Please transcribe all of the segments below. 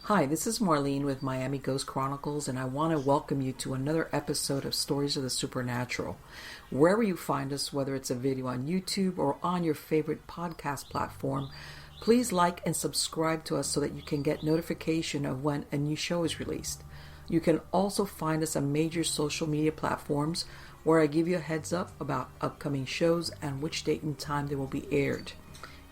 Hi, this is Marlene with Miami Ghost Chronicles, and I want to welcome you to another episode of Stories of the Supernatural. Wherever you find us, whether it's a video on YouTube or on your favorite podcast platform, please like and subscribe to us so that you can get notification of when a new show is released. You can also find us on major social media platforms where I give you a heads up about upcoming shows and which date and time they will be aired.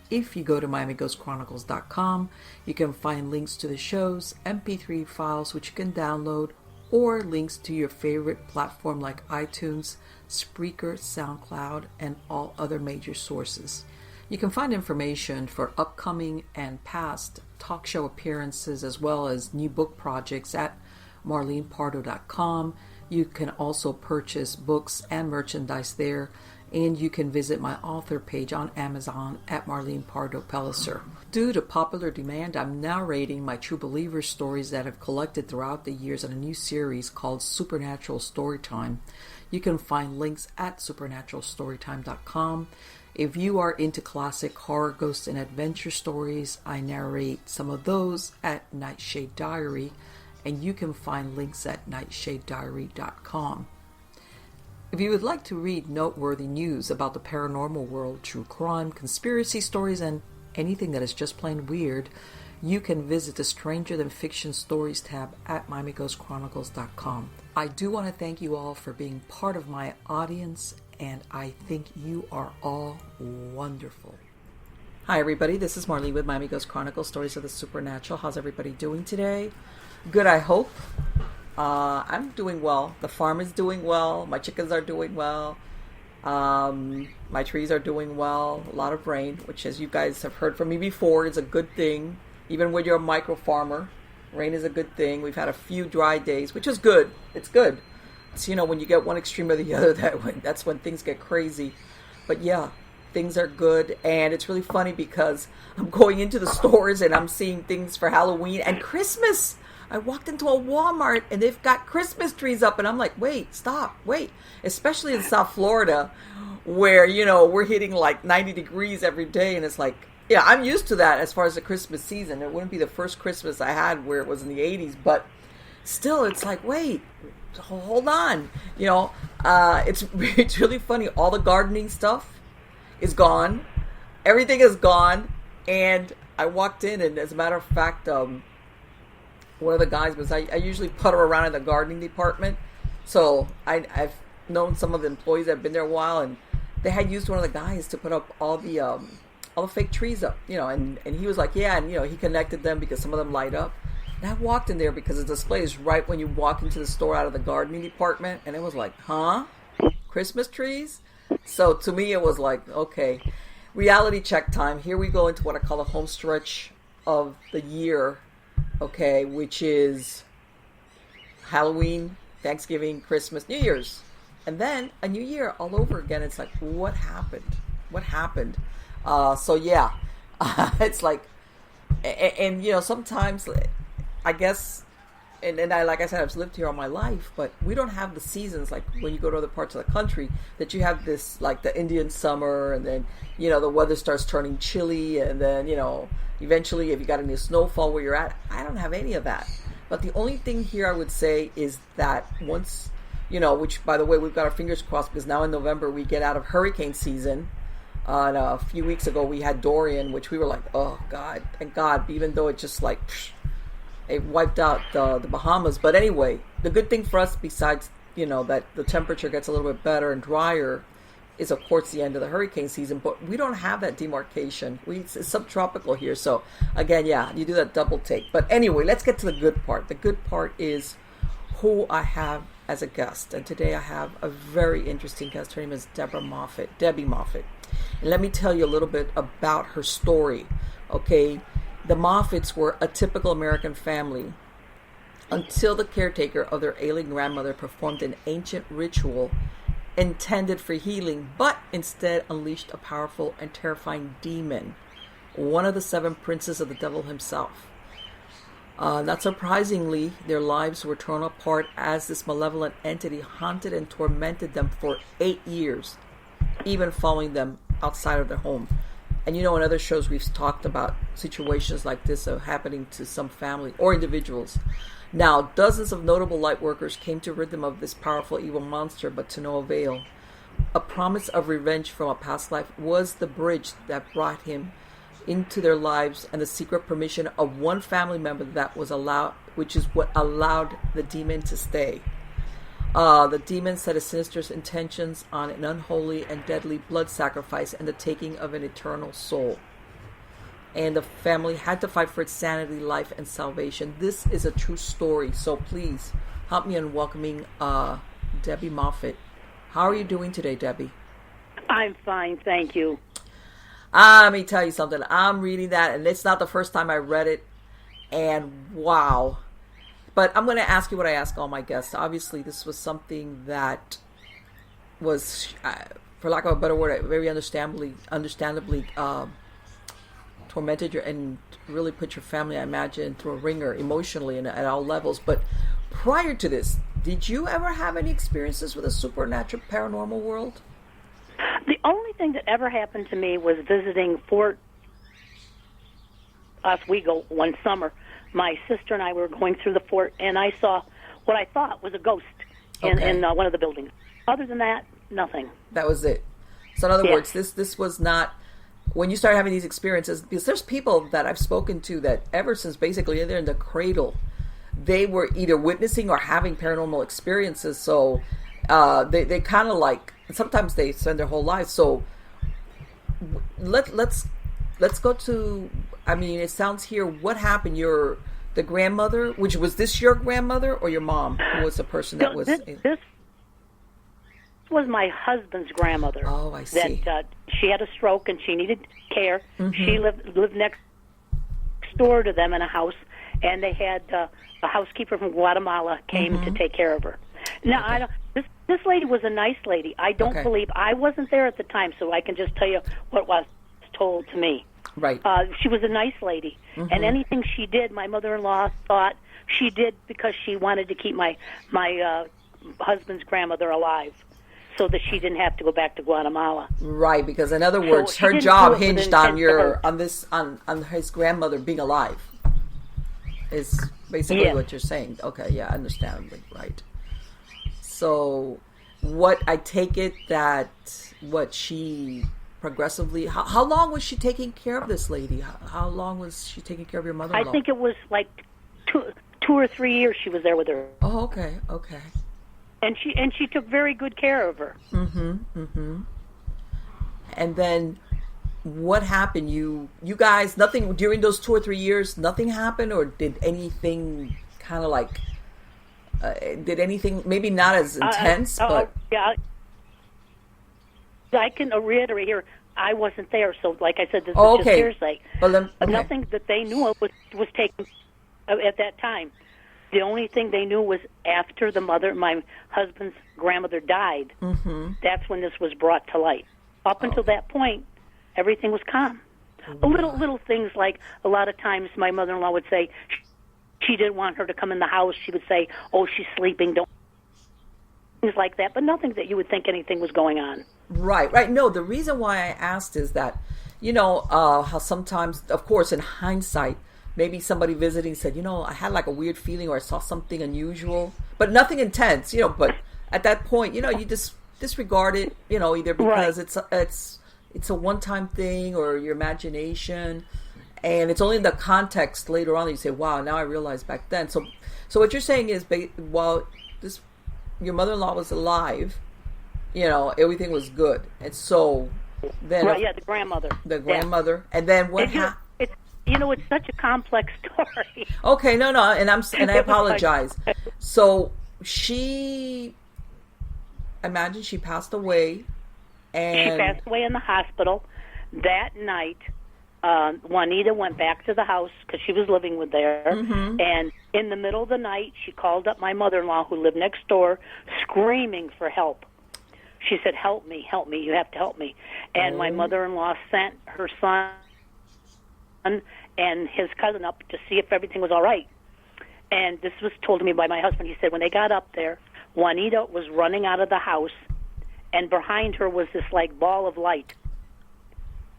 If you go to MiamiGhostChronicles.com, you can find links to the shows, MP3 files which you can download, or links to your favorite platform like iTunes, Spreaker, SoundCloud, and all other major sources. You can find information for upcoming and past talk show appearances as well as new book projects at MarlenePardo.com. You can also purchase books and merchandise there. And you can visit my author page on Amazon at Marlene Pardo Pellicer. Due to popular demand, I'm narrating my True Believer stories that I've collected throughout the years in a new series called Supernatural Storytime. You can find links at supernaturalstorytime.com. If you are into classic horror, ghost, and adventure stories, I narrate some of those at Nightshade Diary, and you can find links at nightshadediary.com. If you would like to read noteworthy news about the paranormal world, true crime, conspiracy stories, and anything that is just plain weird, you can visit the Stranger Than Fiction Stories tab at MiamiGhostChronicles.com. I do want to thank you all for being part of my audience, and I think you are all wonderful. Hi everybody, this is Marlene with Miami Ghost Chronicles, Stories of the Supernatural. How's everybody doing today? Good, I hope. I'm doing well. The farm is doing well. My chickens are doing well. My trees are doing well. A lot of rain, which, as you guys have heard from me before, is a good thing. Even when you're a micro farmer, rain is a good thing. We've had a few dry days, which is good. It's good. It's, when you get one extreme or the other, that's when things get crazy. But yeah, things are good. And it's really funny because I'm going into the stores and I'm seeing things for Halloween and Christmas. I walked into a Walmart and they've got Christmas trees up and I'm like, wait, especially in South Florida where, we're hitting like 90 degrees every day. And it's like, yeah, I'm used to that as far as the Christmas season. It wouldn't be the first Christmas I had where it was in the 80s, but still it's like, wait, hold on. It's really funny. All the gardening stuff is gone. Everything is gone. And I walked in and as a matter of fact, one of the guys was, I usually putter around in the gardening department. So I've known some of the employees that have been there a while, and they had used one of the guys to put up all the fake trees up, and he was like, yeah, and he connected them because some of them light up. And I walked in there because the display is right when you walk into the store out of the gardening department, and it was like, huh? Christmas trees? So to me it was like, okay, reality check time. Here we go into what I call the home stretch of the year. Okay, which is Halloween, Thanksgiving, Christmas, New Year's. And then a new year all over again. It's like, what happened? So yeah, it's like, and sometimes I guess, and I, like I said, I've lived here all my life, but we don't have the seasons like when you go to other parts of the country that you have this, like the Indian summer, and then, the weather starts turning chilly, and then, eventually if you got any snowfall where you're at. I don't have any of that. But the only thing here I would say is that once, which by the way, we've got our fingers crossed because now in November we get out of hurricane season. And a few weeks ago we had Dorian, which we were like, oh God, thank God, even though it just like, it wiped out the Bahamas. But anyway, the good thing for us, besides, that the temperature gets a little bit better and drier, is of course the end of the hurricane season. But we don't have that demarcation. It's subtropical here. So again, yeah, you do that double take. But anyway, let's get to the good part. The good part is who I have as a guest. And today I have a very interesting guest. Her name is Deborah Moffitt, Debbie Moffitt. And let me tell you a little bit about her story. Okay, the Moffitts were a typical American family until the caretaker of their ailing grandmother performed an ancient ritual intended for healing, but instead unleashed a powerful and terrifying demon, one of the 7 princes of the devil himself. Not surprisingly, their lives were torn apart as this malevolent entity haunted and tormented them for 8 years, even following them outside of their home. And in other shows we've talked about situations like this are happening to some family or individuals. Now, dozens of notable light workers came to rid them of this powerful evil monster, but to no avail. A promise of revenge from a past life was the bridge that brought him into their lives, and the secret permission of one family member that was allowed, which is what allowed the demon to stay. The demon set his sinister intentions on an unholy and deadly blood sacrifice and the taking of an eternal soul. And the family had to fight for its sanity, life, and salvation. This is a true story, so please help me in welcoming Debbie Moffitt. How are you doing today, Debbie? I'm fine, thank you. Let me tell you something. I'm reading that, and it's not the first time I read it, and wow. But I'm going to ask you what I ask all my guests. Obviously, this was something that was, for lack of a better word, very understandably tormented you and really put your family, I imagine, through a ringer emotionally and at all levels. But prior to this, did you ever have any experiences with a supernatural paranormal world? The only thing that ever happened to me was visiting Fort Oswego one summer. My sister and I were going through the fort, and I saw what I thought was a ghost in one of the buildings. Other than that, nothing. That was it. So in other words, this was not, when you start having these experiences, because there's people that I've spoken to that ever since basically they're in the cradle, they were either witnessing or having paranormal experiences. So they kind of like, sometimes they spend their whole lives. So let's go to, I mean, it sounds here, what happened? The grandmother, which was this your grandmother or your mom, who was the person that was? This was my husband's grandmother. Oh, I see. That she had a stroke and she needed care. Mm-hmm. She lived next door to them in a house, and they had a housekeeper from Guatemala came to take care of her. Now, I don't. This lady was a nice lady. I don't believe, I wasn't there at the time, so I can just tell you what was told to me. Right. She was a nice lady, and anything she did, my mother-in-law thought she did because she wanted to keep my husband's grandmother alive, so that she didn't have to go back to Guatemala. Right, because in other words, her job hinged on his grandmother being alive. Is basically what you're saying. Okay, yeah, understandably, right. So, what I take it that she progressively, how long was she taking care of this lady? How long was she taking care of your mother-in-law? I think it was like two or 3 years she was there with her. Oh, okay. And she took very good care of her. And then what happened? You guys, nothing during those 2 or 3 years, nothing happened, or did anything kind of like did anything maybe not as intense, but yeah, I can reiterate here. I wasn't there, so like I said, this is just hearsay. Well, nothing that they knew of was taken at that time. The only thing they knew was after my husband's grandmother died. That's when this was brought to light. Up until that point, everything was calm. Little things like a lot of times my mother-in-law would say she didn't want her to come in the house. She would say, "Oh, she's sleeping." Don't things like that, but nothing that you would think anything was going on. Right. No, the reason why I asked is that, how sometimes, of course, in hindsight, maybe somebody visiting said, I had like a weird feeling or I saw something unusual, but nothing intense, but at that point, you just disregard it, either because it's a one-time thing or your imagination, and it's only in the context later on that you say, wow, now I realize back then. So what you're saying is, while your mother-in-law was alive, everything was good. And so then... Right, the grandmother. And then what happened? It's such a complex story. Okay, no, and I apologize. So I imagine she passed away, and she passed away in the hospital that night. Juanita went back to the house because she was living with there, and in the middle of the night, she called up my mother-in-law who lived next door, screaming for help. She said, help me, you have to help me. And my mother-in-law sent her son and his cousin up to see if everything was all right. And this was told to me by my husband. He said when they got up there, Juanita was running out of the house, and behind her was this like ball of light.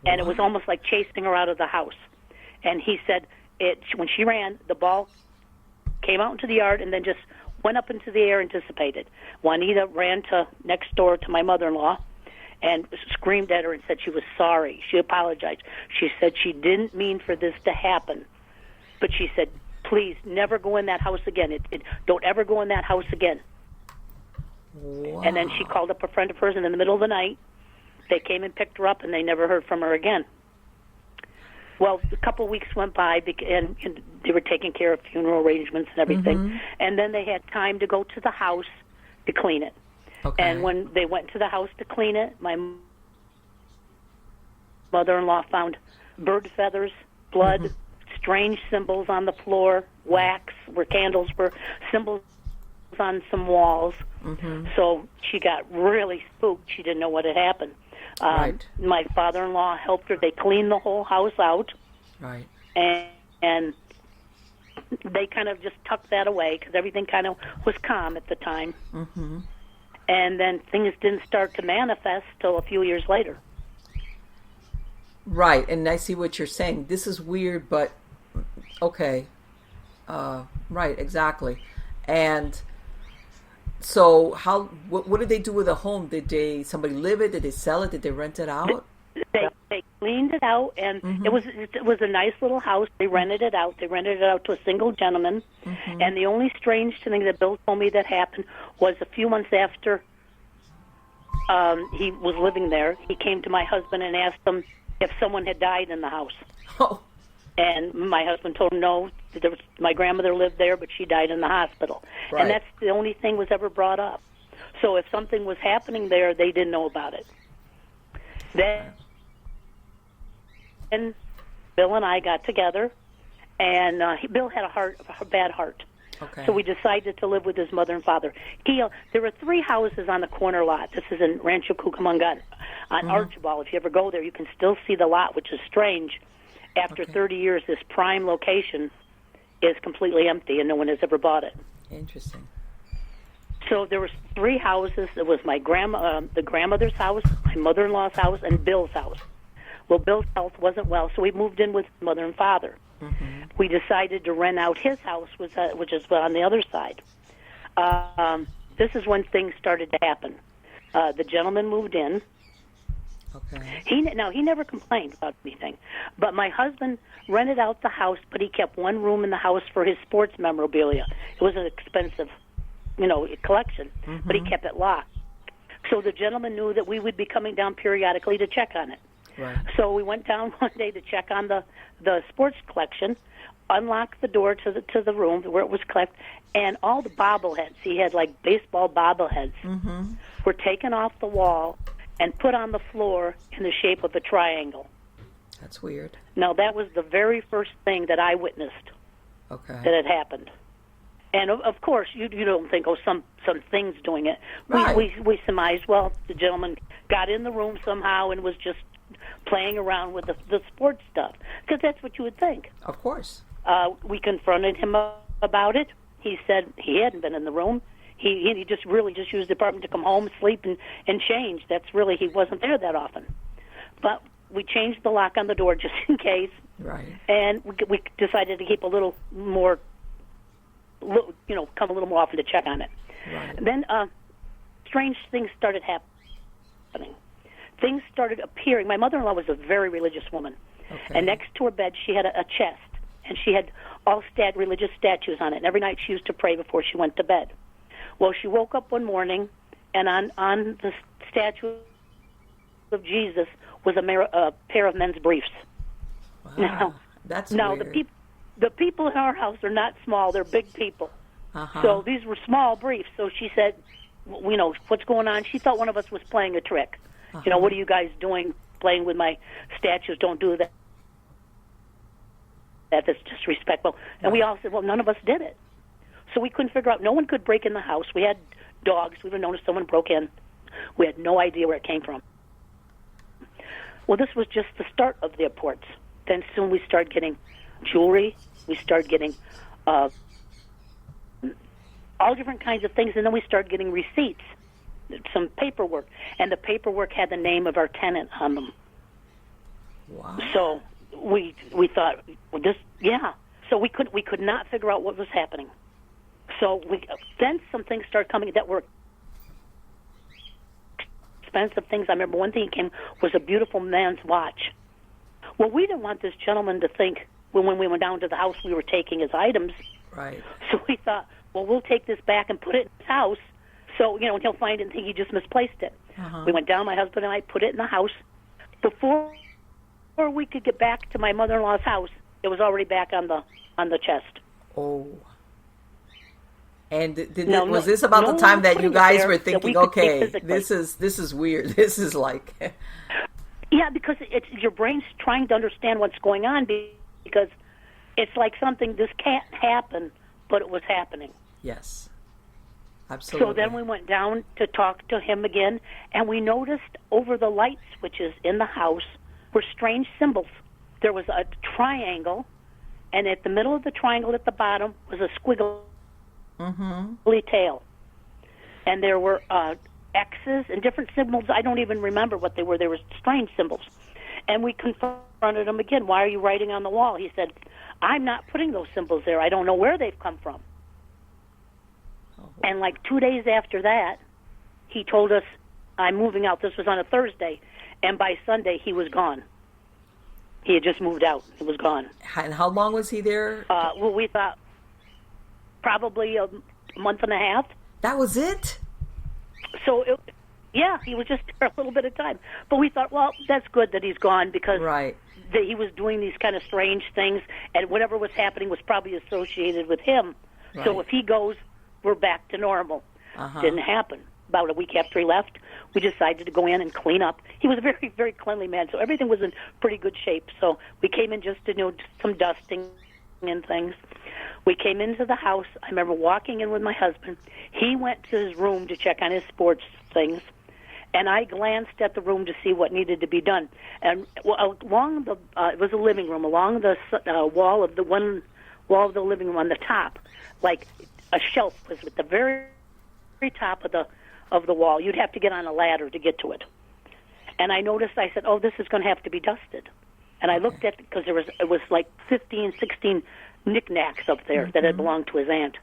and it was almost like chasing her out of the house. And he said when she ran, the ball came out into the yard and then just went up into the air and dissipated. Juanita ran next door to my mother-in-law and screamed at her and said she was sorry. She apologized. She said she didn't mean for this to happen, but she said, please never go in that house again. Don't ever go in that house again. Wow. And then she called up a friend of hers, and in the middle of the night, they came and picked her up, and they never heard from her again. Well, a couple of weeks went by, and they were taking care of funeral arrangements and everything. And then they had time to go to the house to clean it. Okay. And when they went to the house to clean it, my mother-in-law found bird feathers, blood, strange symbols on the floor, wax where candles were, symbols on some walls. So she got really spooked. She didn't know what had happened. Right. My father-in-law helped her. They cleaned the whole house out. Right. And they kind of just tucked that away because everything kind of was calm at the time. And then things didn't start to manifest till a few years later. Right, and I see what you're saying. This is weird, but okay. Right, exactly. And so what did they do with the home? Did somebody live it? Did they sell it? Did they rent it out? They cleaned it out, and it was a nice little house. They rented it out. They rented it out to a single gentleman. And the only strange thing that Bill told me that happened was a few months after he was living there, he came to my husband and asked him if someone had died in the house. Oh. And my husband told him no, my grandmother lived there, but she died in the hospital. Right. And that's the only thing was ever brought up. So if something was happening there, they didn't know about it. Then Bill and I got together, and Bill had a bad heart. Okay. So we decided to live with his mother and father. There were 3 houses on the corner lot. This is in Rancho Cucamonga on Archibald. If you ever go there, you can still see the lot, which is strange. After 30 years, this prime location is completely empty, and no one has ever bought it. Interesting. So there was 3 houses. There was my the grandmother's house, my mother-in-law's house, and Bill's house. Well, Bill's health wasn't well, so we moved in with mother and father. We decided to rent out his house, which is on the other side. This is when things started to happen. The gentleman moved in. Okay. He never complained about anything, but my husband rented out the house, but he kept one room in the house for his sports memorabilia. It was an expensive, collection, but he kept it locked. So the gentleman knew that we would be coming down periodically to check on it. Right. So we went down one day to check on the sports collection, unlocked the door to the room where it was kept, and all the bobbleheads, he had like baseball bobbleheads, were taken off the wall and put on the floor in the shape of a triangle. That's weird. Now, that was the very first thing that I witnessed that had happened. And, of course, you don't think, some thing's doing it. Right. We surmised, well, the gentleman got in the room somehow and was just playing around with the sports stuff, because that's what you would think. Of course. We confronted him about it. He said he hadn't been in the room. He just used the apartment to come home, sleep, and change. That's really, he wasn't there that often. But we changed the lock on the door just in case. Right. And we decided to keep a little more, come a little more often to check on it. Right. Then strange things started happening. Things started appearing. My mother-in-law was a very religious woman. Okay. And next to her bed, she had a chest, and she had all religious statues on it. And every night she used to pray before she went to bed. Well, she woke up one morning, and on the statue of Jesus was a pair of men's briefs. Wow. That's weird. The people in our house are not small; they're big people. So these were small briefs. So she said, what's going on? She thought one of us was playing a trick. What are you guys doing, playing with my statues? Don't do that. That's disrespectful. And we all said, well, none of us did it. So we couldn't figure out. No one could break in the house. We had dogs. We would have known if someone broke in. We had no idea where it came from. Well, this was just the start of the reports. Then soon we started getting jewelry. We started getting all different kinds of things. And then we started getting receipts, some paperwork. And the paperwork had the name of our tenant on them. Wow. So we thought, well, this, yeah. So we could not figure out what was happening. So then some things started coming that were expensive things. I remember one thing that came was a beautiful man's watch. Well, we didn't want this gentleman to think when we went down to the house we were taking his items. Right. So we thought, well, we'll take this back and put it in his house. So, he'll find it and think he just misplaced it. Uh-huh. We went down, my husband and I put it in the house. Before we could get back to my mother-in-law's house, it was already back on the chest. Oh. And was this about the time that you guys were thinking, okay, this is weird. This is like... Yeah, because it's your brain's trying to understand what's going on because it's like something, this can't happen, but it was happening. Yes, absolutely. So then we went down to talk to him again, and we noticed over the light switches in the house were strange symbols. There was a triangle, and at the middle of the triangle at the bottom was a squiggly tail. And there were X's and different symbols. I don't even remember what they were. They were strange symbols. And we confronted him again. Why are you writing on the wall? He said, I'm not putting those symbols there. I don't know where they've come from. Oh. And like 2 days after that, he told us, I'm moving out. This was on a Thursday. And by Sunday, he was gone. He had just moved out. He was gone. And how long was he there? Well, we thought probably a month and a half. That was it? So, yeah, he was just there a little bit of time. But we thought, well, that's good that he's gone because he was doing these kind of strange things, and whatever was happening was probably associated with him. Right. So if he goes, we're back to normal. Didn't happen. About a week after he left, we decided to go in and clean up. He was a very, very cleanly man, so everything was in pretty good shape. So we came in just to do some dusting and things. We came into the house. I remember walking in with my husband. He went to his room to check on his sports things, and I glanced at the room to see what needed to be done. And along the it was a living room, along the wall of the living room on the top, like a shelf was at the very top of the wall. You'd have to get on a ladder to get to it. And I noticed, I said, oh, this is going to have to be dusted. And I looked at it because it was like 15, 16 knickknacks up there that had belonged to his aunt.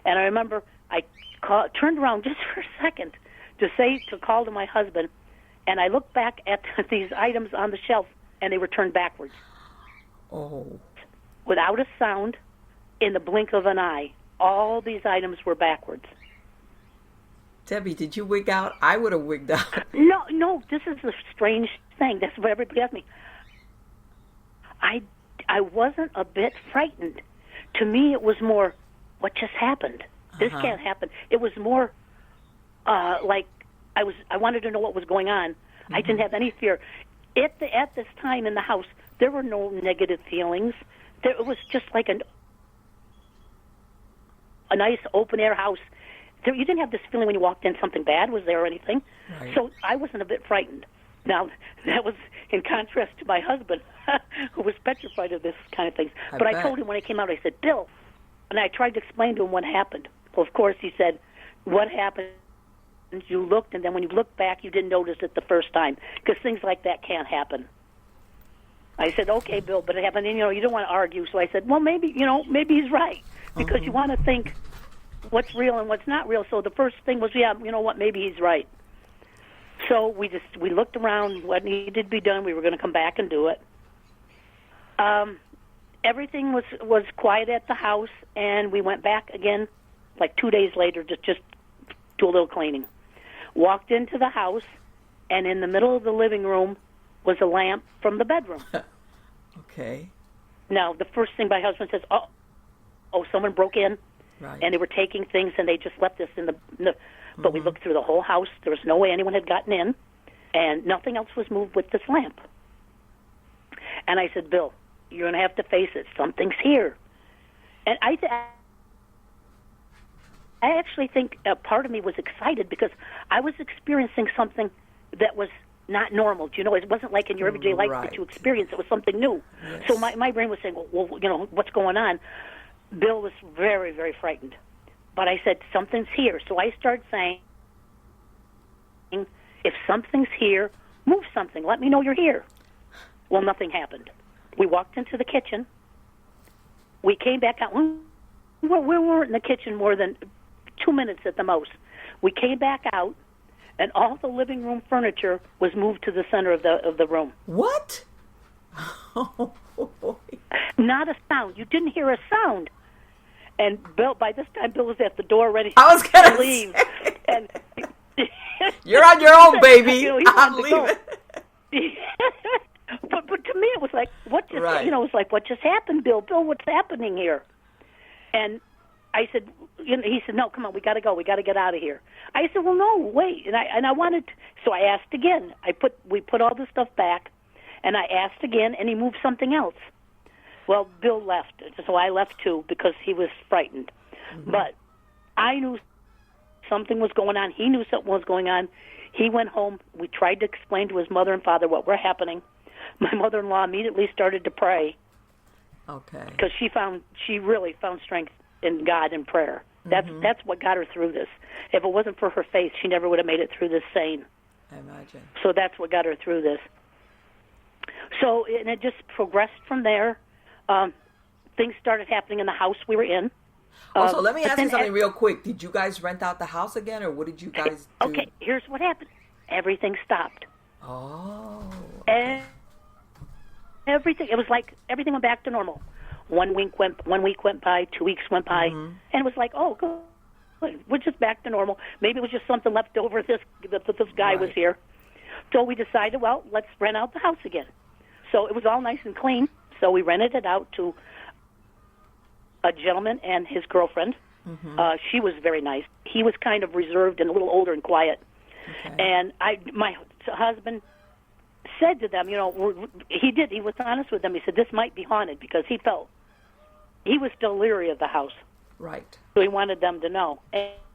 And I remember I turned around just for a second to call to my husband, and I looked back at these items on the shelf, and they were turned backwards. Oh. Without a sound, in the blink of an eye, all these items were backwards. Debbie, did you wig out? I would have wigged out. No, this is a strange thing. That's what everybody asked me. I wasn't a bit frightened. To me, it was more, what just happened? This can't happen. It was more like I wanted to know what was going on. I didn't have any fear. At this time in the house, there were no negative feelings. It was just like a nice open-air house. You didn't have this feeling when you walked in something bad was there or anything. Right. So I wasn't a bit frightened. Now, that was in contrast to my husband, who was petrified of this kind of things. But I told him when I came out, I said, Bill, and I tried to explain to him what happened. Well, of course, he said, what happened? You looked, and then when you looked back, you didn't notice it the first time, because things like that can't happen. I said, okay, Bill, but it happened, and, you don't want to argue. So I said, well, maybe he's right, because you want to think what's real and what's not real. So the first thing was, yeah, you know what, maybe he's right. So we looked around what needed to be done. We were going to come back and do it. Everything was quiet at the house, and we went back again like 2 days later to just do a little cleaning. Walked into the house, and in the middle of the living room was a lamp from the bedroom. Okay. Now, the first thing my husband says, oh, someone broke in, and they were taking things, and they just left this in the but we looked through the whole house. There was no way anyone had gotten in, and nothing else was moved with this lamp. And I said, Bill, you're going to have to face it. Something's here. And I actually think a part of me was excited because I was experiencing something that was not normal. It wasn't like in your everyday life that you experience. It was something new. Yes. So my brain was saying, well, what's going on? Bill was very, very frightened. But I said, something's here. So I started saying, if something's here, move something. Let me know you're here. Well, nothing happened. We walked into the kitchen. We came back out. We weren't in the kitchen more than 2 minutes at the most. We came back out, and all the living room furniture was moved to the center of the room. What? Oh, boy. Not a sound. You didn't hear a sound. And Bill, by this time, Bill was at the door ready to leave. And you're on your own, baby. You know, I'm leaving. But to me, it was like, what just, right. It was like, what just happened, Bill? Bill, what's happening here? And I said, he said, no, come on, we got to go. We got to get out of here. I said, well, no, wait. And I wanted, so I asked again. We put all the stuff back, and I asked again, and he moved something else. Well, Bill left, so I left too because he was frightened. Mm-hmm. But I knew something was going on. He knew something was going on. He went home. We tried to explain to his mother and father what were happening. My mother-in-law immediately started to pray. Okay. Because she really found strength in God and prayer. That's what got her through this. If it wasn't for her faith, she never would have made it through this sane. I imagine. So that's what got her through this. So, and it just progressed from there. Things started happening in the house we were in. Also, let me ask you something real quick. Did you guys rent out the house again, or what did you guys do? Okay, here's what happened. Everything stopped. Oh. Okay. Everything. It was like everything went back to normal. 1 week went by, 2 weeks went by, and it was like, oh, good. We're just back to normal. Maybe it was just something left over. This guy was here, so we decided, well, let's rent out the house again. So it was all nice and clean. So we rented it out to a gentleman and his girlfriend. She was very nice. He was kind of reserved and a little older and quiet. Okay. And my husband said to them, he was honest with them. He said, this might be haunted, because he was still leery of the house. Right. So he wanted them to know.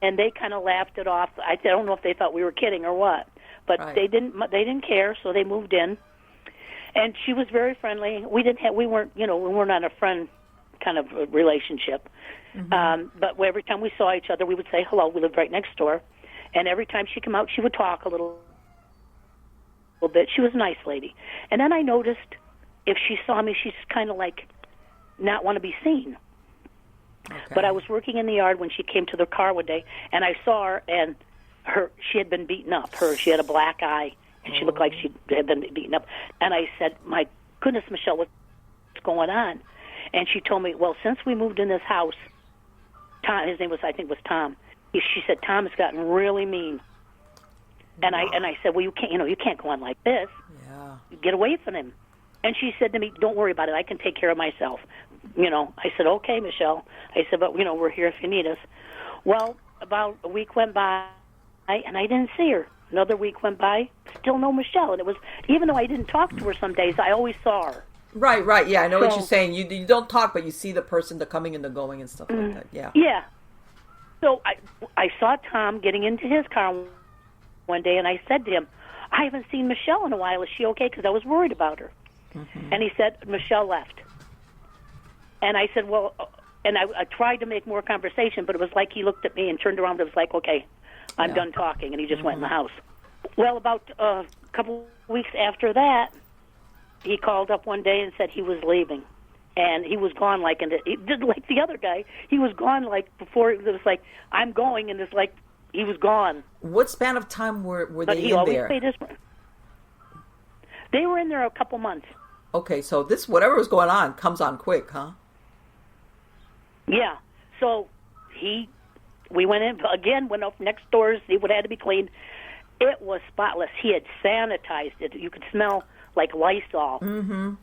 And they kind of laughed it off. I don't know if they thought we were kidding or what, but they didn't care, so they moved in. And she was very friendly. We weren't on a friend kind of relationship. But every time we saw each other, we would say hello. We lived right next door. And every time she came out, she would talk a little bit. She was a nice lady. And then I noticed if she saw me, she's kind of like not want to be seen. Okay. But I was working in the yard when she came to the car one day, and I saw her, and she had been beaten up. She had a black eye, and she looked like she had been beaten up. And I said, my goodness, Michelle, what's going on? And she told me, well, since we moved in this house, Tom, his name was, I think, was Tom. She said, Tom has gotten really mean. And I said, well, you can't go on like this. Yeah. Get away from him. And she said to me, don't worry about it. I can take care of myself. I said, okay, Michelle. I said, but, we're here if you need us. Well, about a week went by, and I didn't see her. Another week went by, still no Michelle. And it was, even though I didn't talk to her some days, I always saw her. Right. Yeah, I know what you're saying. You don't talk, but you see the person, the coming and the going and stuff like that. Yeah. Yeah. So I saw Tom getting into his car one day, and I said to him, I haven't seen Michelle in a while. Is she okay? Because I was worried about her. And he said, Michelle left. And I said, well, and I tried to make more conversation, but it was like he looked at me and turned around. It was like, okay, I'm done talking, and he just went in the house. Well, about a couple weeks after that, he called up one day and said he was leaving. And he was gone like the other guy. He was gone like before. It was like, I'm going, and it's like he was gone. What span of time were they in there? But he always paid his rent. They were in there a couple months. Okay, so this, whatever was going on, comes on quick, huh? Yeah. So we went in again, went up next door, see what had to be cleaned. It was spotless. He had sanitized it. You could smell like Lysol.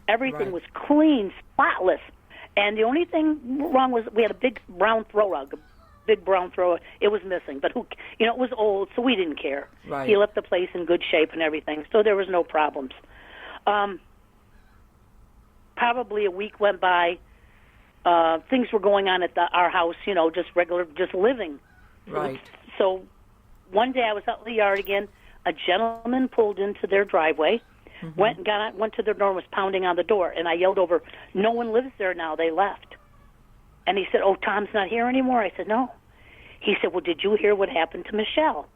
Everything was clean, spotless. And the only thing wrong was we had a big brown throw rug, It was missing, but it was old, so we didn't care. Right. He left the place in good shape and everything, so there was no problems. Probably a week went by. Things were going on at our house, just living. Right. So one day I was out in the yard again. A gentleman pulled into their driveway, went to their door and was pounding on the door. And I yelled over, no one lives there now. They left. And he said, oh, Tom's not here anymore? I said, no. He said, well, did you hear what happened to Michelle?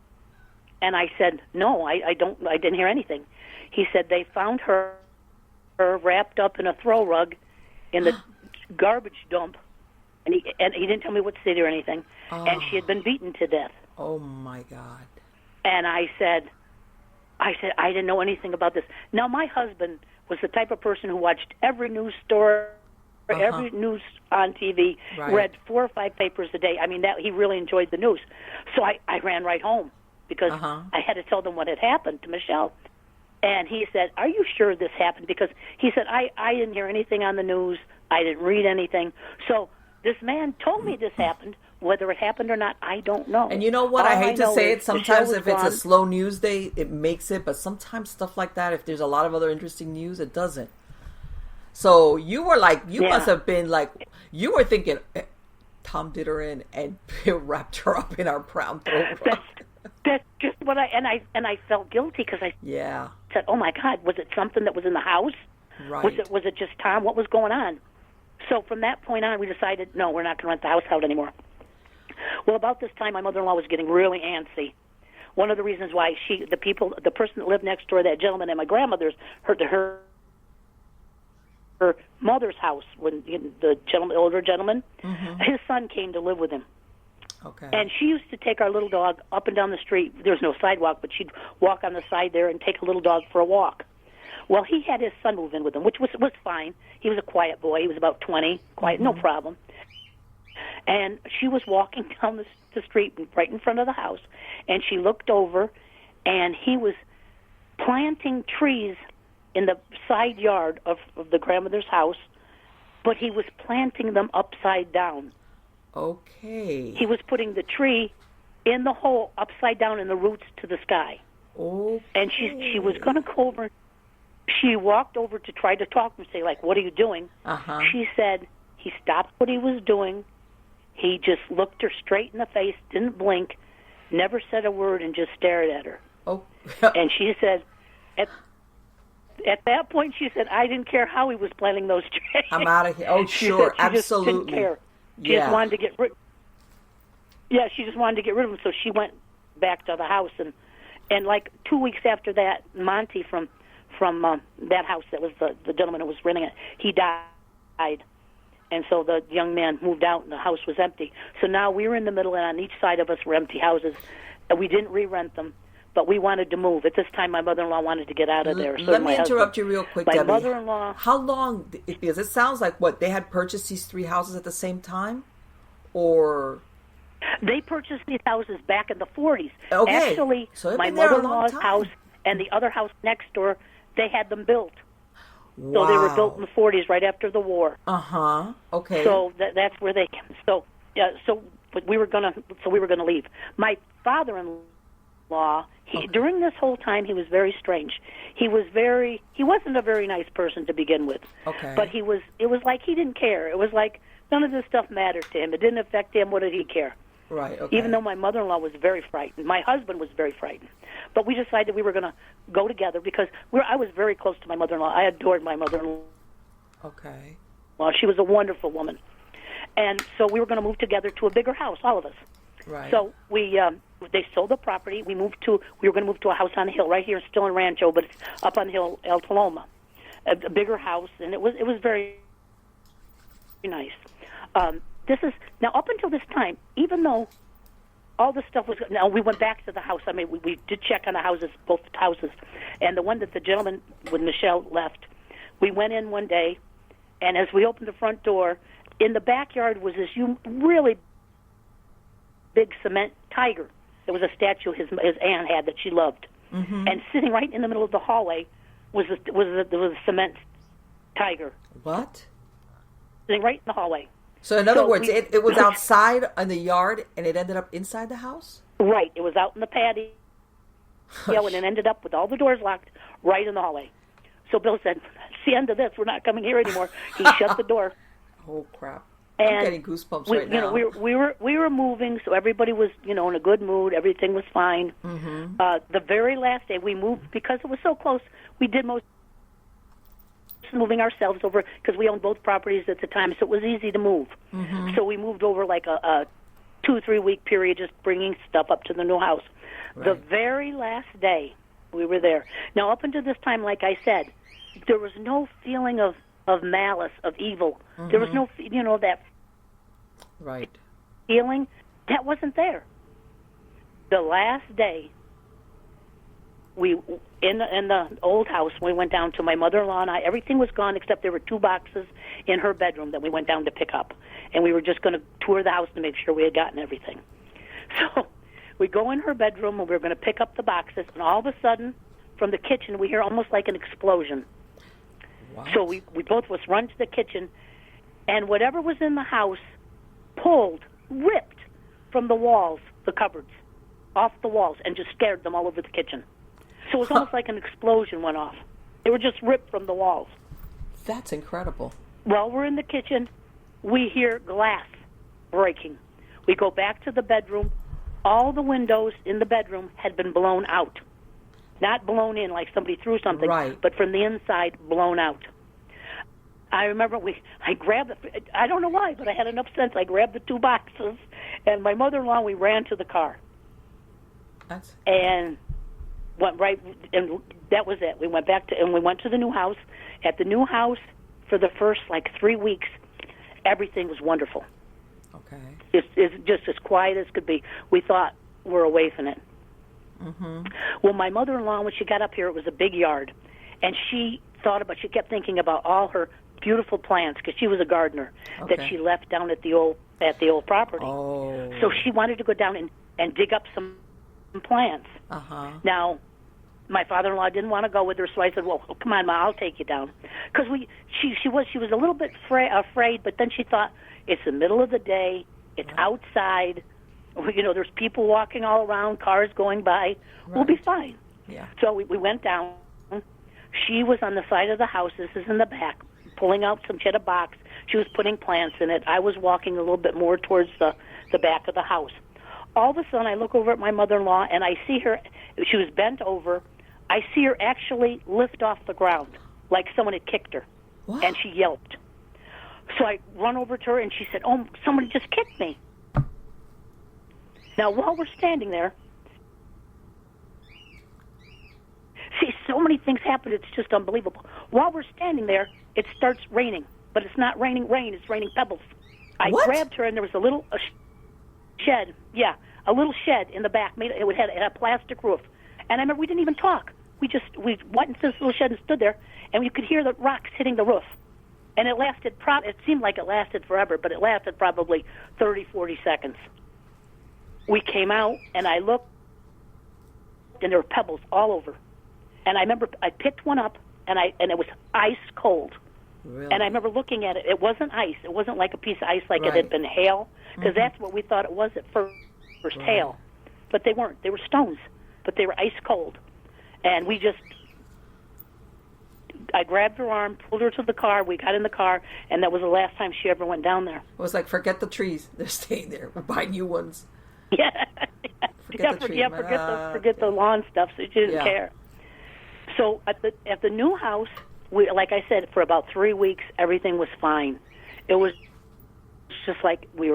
And I said, no, I didn't hear anything. He said they found her her wrapped up in a throw rug in the garbage dump, and he didn't tell me what city or anything, and she had been beaten to death. Oh my God! And I said, I didn't know anything about this. Now my husband was the type of person who watched every news story, every news on TV, read 4 or 5 papers a day. I mean, that he really enjoyed the news. So I ran right home because I had to tell them what had happened to Michelle. And he said, "Are you sure this happened?" Because he said, I didn't hear anything on the news. I didn't read anything. So this man told me this happened. Whether it happened or not, I don't know. And you know what? I hate to say it. Sometimes if it's a slow news day, it makes it. But sometimes stuff like that, if there's a lot of other interesting news, it doesn't. So you were like, you must have been like, you were thinking, Tom did her in and wrapped her up in our brown throat rug. That's just what I felt guilty because I said, "Oh my God, was it something that was in the house? Right. Was it just Tom? What was going on?" So from that point on, we decided, no, we're not going to rent the house out anymore. Well, about this time, my mother-in-law was getting really antsy. One of the reasons why the person that lived next door, that gentleman at my grandmother's, her mother's house, when the older gentleman, his son came to live with him. Okay. And she used to take our little dog up and down the street. There's no sidewalk, but she'd walk on the side there and take a little dog for a walk. Well, he had his son move in with him, which was fine. He was a quiet boy. He was about 20, quiet, no problem. And she was walking down the street right in front of the house, and she looked over, and he was planting trees in the side yard of the grandmother's house, but he was planting them upside down. Okay. He was putting the tree in the hole upside down in the roots to the sky. Okay. And she was going to go over. She walked over to try to talk and say, like, "What are you doing?" She said he stopped what he was doing. He just looked her straight in the face, didn't blink, never said a word, and just stared at her. Oh. And she said, at that point, she said, "I didn't care how he was planting those trees. I'm out of here." Oh, sure, she absolutely. Just didn't care. She just wanted to get rid. Yeah, she just wanted to get rid of him. So she went back to the house, and like 2 weeks after that, Monty from that house that was the gentleman who was renting it, he died. And so the young man moved out, and the house was empty. So now we were in the middle, and on each side of us were empty houses. We didn't re-rent them, but we wanted to move. At this time, my mother-in-law wanted to get out of there. So let me interrupt you real quick, Debbie. My mother-in-law... How long... Because it sounds like, they had purchased these 3 houses at the same time? Or... They purchased these houses back in the 40s. Okay. Actually, so my mother-in-law's house and the other house next door, they had them built. Wow. So they were built in the 40s, right after the war. Okay. So that's where they came. So we were gonna leave. My father-in-law, during this whole time, he was very strange. He wasn't a very nice person to begin with. Okay. But it was like he didn't care. It was like none of this stuff mattered to him. It didn't affect him. What did he care? Right. Okay. Even though my mother-in-law was very frightened. My husband was very frightened. But we decided we were going to go together because I was very close to my mother-in-law. I adored my mother-in-law. Okay. Well, she was a wonderful woman. And so we were going to move together to a bigger house, all of us. Right. So they sold the property. We were going to move to a house on the hill, right here, still in Rancho, but it's up on the hill, El Paloma. A bigger house, and it was very nice. Now, up until this time, even though all this stuff was... Now, we went back to the house. I mean, we did check on the houses, both houses. And the one that the gentleman, when Michelle left, we went in one day, and as we opened the front door, in the backyard was this really big cement tiger. There was a statue his aunt had that she loved. Mm-hmm. And sitting right in the middle of the hallway was a cement tiger. What? Sitting right in the hallway. So in other words, it was outside in the yard, and it ended up inside the house? Right. It was out in the patio, and it ended up with all the doors locked right in the hallway. So Bill said, "That's the end of this. We're not coming here anymore." He shut the door. Oh, crap. And I'm getting goosebumps right now. We were moving, so everybody was, in a good mood. Everything was fine. Mm-hmm. The very last day we moved, because it was so close, we did most moving ourselves over because we owned both properties at the time, so it was easy to move. Mm-hmm. So we moved over like a 2-3 week period, just bringing stuff up to the new house. Right. The very last day we were there. Now, up until this time, like I said, there was no feeling of malice, of evil. There was no, that right feeling. That wasn't there. The last day, we in the old house, we went down to my mother-in-law and I. Everything was gone except there were 2 boxes in her bedroom that we went down to pick up, and we were just going to tour the house to make sure we had gotten everything. So we go in her bedroom and we were going to pick up the boxes, and all of a sudden, from the kitchen, we hear almost like an explosion. What? So we both of us run to the kitchen, and whatever was in the house pulled, ripped from the walls, the cupboards, off the walls, and just scared them all over the kitchen. So it was almost like an explosion went off. They were just ripped from the walls. That's incredible. While we're in the kitchen, we hear glass breaking. We go back to the bedroom. All the windows in the bedroom had been blown out. Not blown in like somebody threw something, right, but from the inside, blown out. I remember I grabbed I don't know why, but I had enough sense. I grabbed the 2 boxes, and my mother-in-law, we ran to the car. And went right, and that was it. We went back and we went to the new house. At the new house, for the first 3 weeks, everything was wonderful. Okay. It's just as quiet as could be. We thought we're away from it. Well, my mother-in-law, when she got up here, it was a big yard, and she kept thinking about all her beautiful plants, because she was a gardener, that she left down at the old property. Oh. So she wanted to go down and dig up some plants. Now, my father-in-law didn't want to go with her, so I said, "Well, come on, Ma, I'll take you down." Because she was a little bit afraid, but then she thought, it's the middle of the day, it's outside, there's people walking all around, cars going by, we'll be fine. Yeah. So we went down. She was on the side of the house, this is in the back, pulling out she had a box, she was putting plants in it. I was walking a little bit more towards the back of the house. All of a sudden, I look over at my mother-in-law, and I see her, she was bent over, I see her actually lift off the ground, like someone had kicked her, and she yelped. So I run over to her, and she said, "Oh, somebody just kicked me." Now, while we're standing there, see, so many things happen, it's just unbelievable. While we're standing there, it starts raining, but it's not raining rain, it's raining pebbles. I grabbed her, and there was a little shed, a little shed in the back. It had a plastic roof. And I remember we didn't even talk. We went into this little shed and stood there, and we could hear the rocks hitting the roof. And it lasted, it seemed like it lasted forever, but it lasted probably 30, 40 seconds. We came out, and I looked, and there were pebbles all over. And I remember I picked one up, and it was ice cold. Really? And I remember looking at it. It wasn't ice. It wasn't like a piece of ice like it had been hail, because that's what we thought it was at first, hail. But they weren't. They were stones, but they were ice cold. And I grabbed her arm, pulled her to the car. We got in the car, and that was the last time she ever went down there. It was like, forget the trees. They're staying there. We'll buy new ones. Yeah. Forget the lawn stuff, so she didn't care. So at the new house, like I said, for about 3 weeks, everything was fine. It was just like we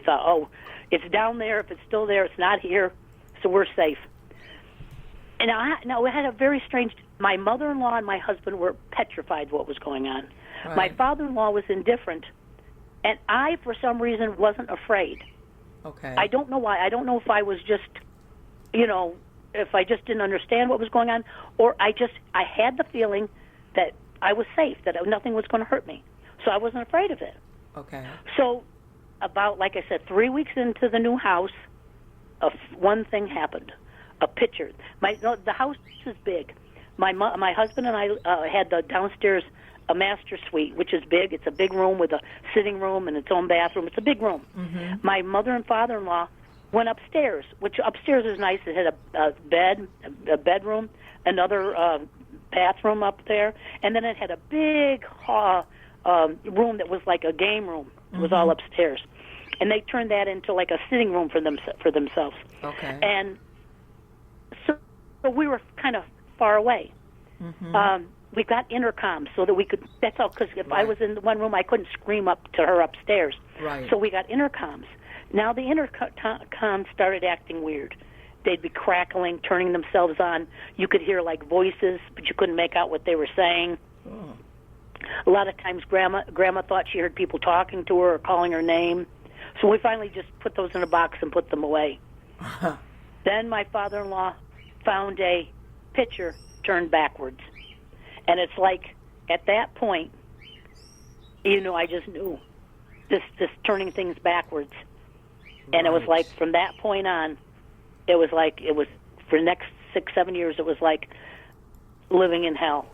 thought, oh, it's down there. If it's still there, it's not here, so we're safe. And now we had a very strange. My mother-in-law and my husband were petrified of what was going on. Right. My father-in-law was indifferent, and I, for some reason, wasn't afraid. Okay. I don't know why. I don't know if I was just, if I just didn't understand what was going on, or I had the feeling that I was safe, that nothing was going to hurt me. So I wasn't afraid of it. Okay. So about, like I said, 3 weeks into the new house, one thing happened. A picture. The house is big. My husband and I had the downstairs a master suite, which is big. It's a big room with a sitting room and its own bathroom. It's a big room. Mm-hmm. My mother and father-in-law went upstairs, which upstairs is nice. It had a bed, a bedroom, another bathroom up there, and then it had a big room that was like a game room. It was all upstairs. And they turned that into like a sitting room for themselves. Okay. And so we were kind of far away. Mm-hmm. We got intercoms so that we could, that's all, because if I was in one room, I couldn't scream up to her upstairs. Right. So we got intercoms. Now the intercoms started acting weird. They'd be crackling, turning themselves on. You could hear like voices, but you couldn't make out what they were saying. Oh. A lot of times grandma thought she heard people talking to her or calling her name. So we finally just put those in a box and put them away. Then my father-in-law found a picture turned backwards. And it's like, at that point, I just knew this turning things backwards. And it was like, from that point on, it was for the next 6-7 years, it was like living in hell.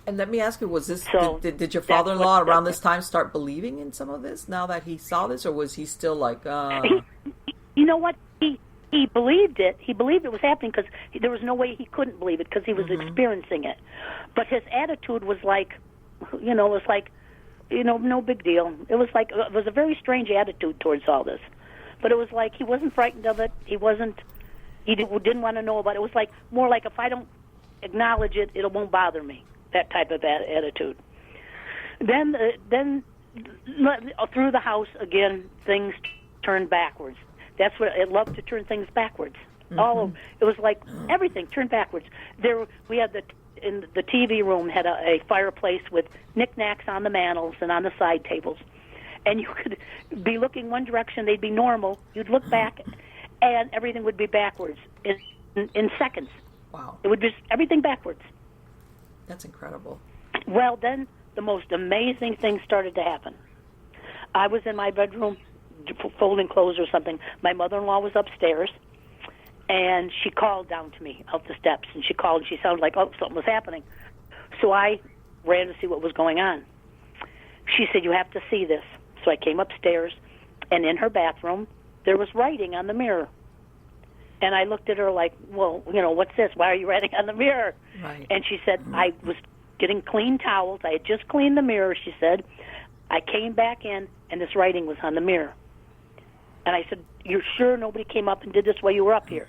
And let me ask you, was this, did your father-in-law around this time start believing in some of this now that he saw this, or was he still like, You know what? He believed it. He believed it was happening because there was no way he couldn't believe it because he was experiencing it. But his attitude was like, no big deal. It was a very strange attitude towards all this. But it was like he wasn't frightened of it. He didn't want to know about it. It was like more like, if I don't acknowledge it, it won't bother me. That type of attitude. Then through the house again, things turned backwards. That's what it loved, to turn things backwards. It was like everything turned backwards. We had in the TV room had a fireplace with knickknacks on the mantels and on the side tables, and you could be looking one direction, they'd be normal. You'd look back, and everything would be backwards in seconds. Wow! It would be everything backwards. That's incredible. Well, then the most amazing thing started to happen. I was in my bedroom folding clothes or something. My mother-in-law was upstairs, and she called down to me out the steps, and she called, and she sounded like, something was happening. So I ran to see what was going on. She said, "You have to see this." So I came upstairs, and in her bathroom, there was writing on the mirror. And I looked at her like, "Well, what's this? Why are you writing on the mirror?" Right. And she said, "I was getting clean towels. I had just cleaned the mirror," she said. "I came back in, and this writing was on the mirror." And I said, "You're sure nobody came up and did this while you were up here?"